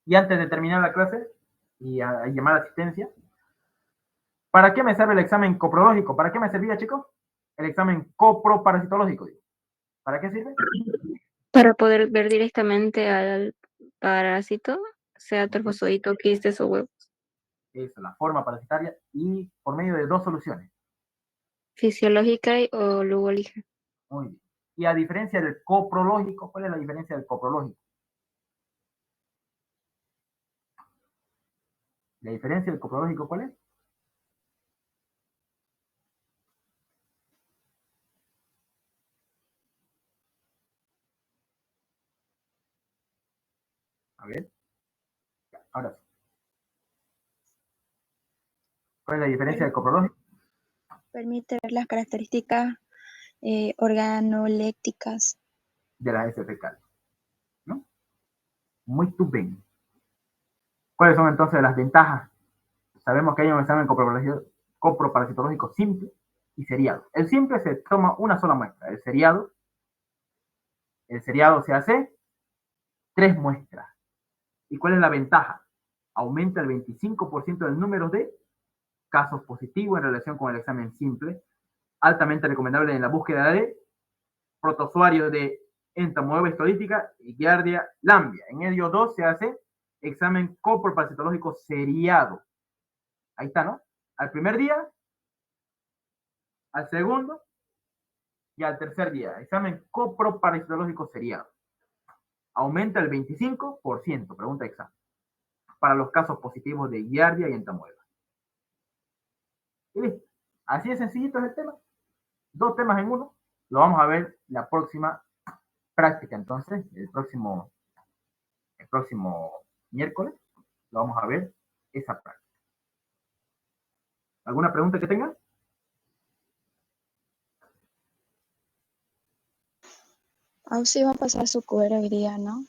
Y antes de terminar la clase y a llamar a asistencia, ¿para qué me sirve el examen coprológico? ¿Para qué me servía, chicos? El examen coproparasitológico. ¿Para qué sirve? Para poder ver directamente al parásito, sea trofozoito, quistes o huevos. Eso, la forma parasitaria y por medio de dos soluciones. Fisiológica o lugolija. Muy bien. Y a diferencia del coprológico, ¿cuál es la diferencia del coprológico? ¿La diferencia del coprológico cuál es? A ver. Ahora sí. ¿Cuál es la diferencia del coprológico? Permite ver las características organolépticas. De las heces fecales, ¿no? Muy bien. ¿Cuáles son entonces las ventajas? Sabemos que hay un examen coproparasitológico simple y seriado. El simple se toma una sola muestra. El seriado se hace 3 muestras. ¿Y cuál es la ventaja? Aumenta el 25% del número de casos positivos en relación con el examen simple, altamente recomendable en la búsqueda de protozoarios de entamoeba histolítica y Giardia lambia. En ello 2 se hace examen coproparasitológico seriado. Ahí está, ¿no? Al primer día, al segundo y al tercer día. Examen coproparasitológico seriado. Aumenta el 25%, pregunta examen, para los casos positivos de Giardia y entamoeba. Y listo. Así de sencillito es el tema. 2 temas en uno. Lo vamos a ver la próxima práctica. Entonces, el próximo miércoles, lo vamos a ver esa práctica. ¿Alguna pregunta que tengan? Aún sí va a pasar su QR hoy día, ¿no?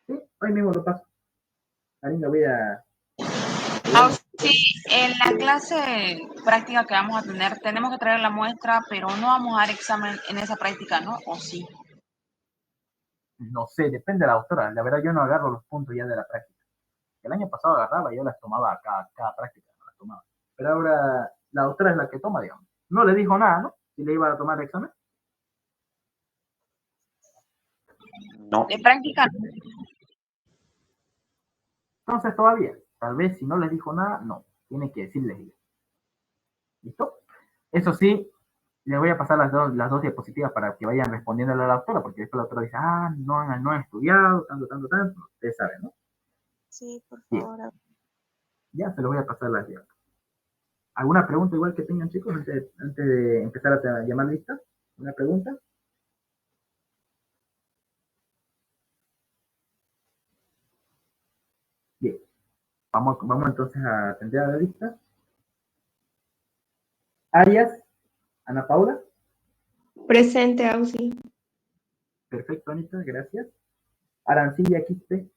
Sí, hoy mismo lo paso. Ahí lo voy a... Sí, en la clase práctica que vamos a tener, tenemos que traer la muestra, pero no vamos a dar examen en esa práctica, ¿no? ¿O sí? No sé, depende de la doctora. La verdad, yo no agarro los puntos ya de la práctica. El año pasado agarraba y yo las tomaba cada práctica, no las tomaba. Pero ahora la doctora es la que toma, digamos. No le dijo nada, ¿no? Si le iba a tomar el examen. No. De práctica. Entonces todavía, tal vez si no les dijo nada, no. Tiene que decirles ella. ¿Listo? Eso sí, les voy a pasar las dos diapositivas para que vayan respondiendo a la doctora, porque después la doctora dice, no han estudiado, tanto. Ustedes saben, ¿no? Sí, por favor. Bien. Ya se los voy a pasar las diapositivas. ¿Alguna pregunta igual que tengan, chicos, antes de empezar a llamar lista? ¿Una pregunta? Bien. Vamos entonces a atender a la lista. Arias, Ana Paula. Presente, Auxi. Perfecto, Anita, gracias. Arancilla Quispe.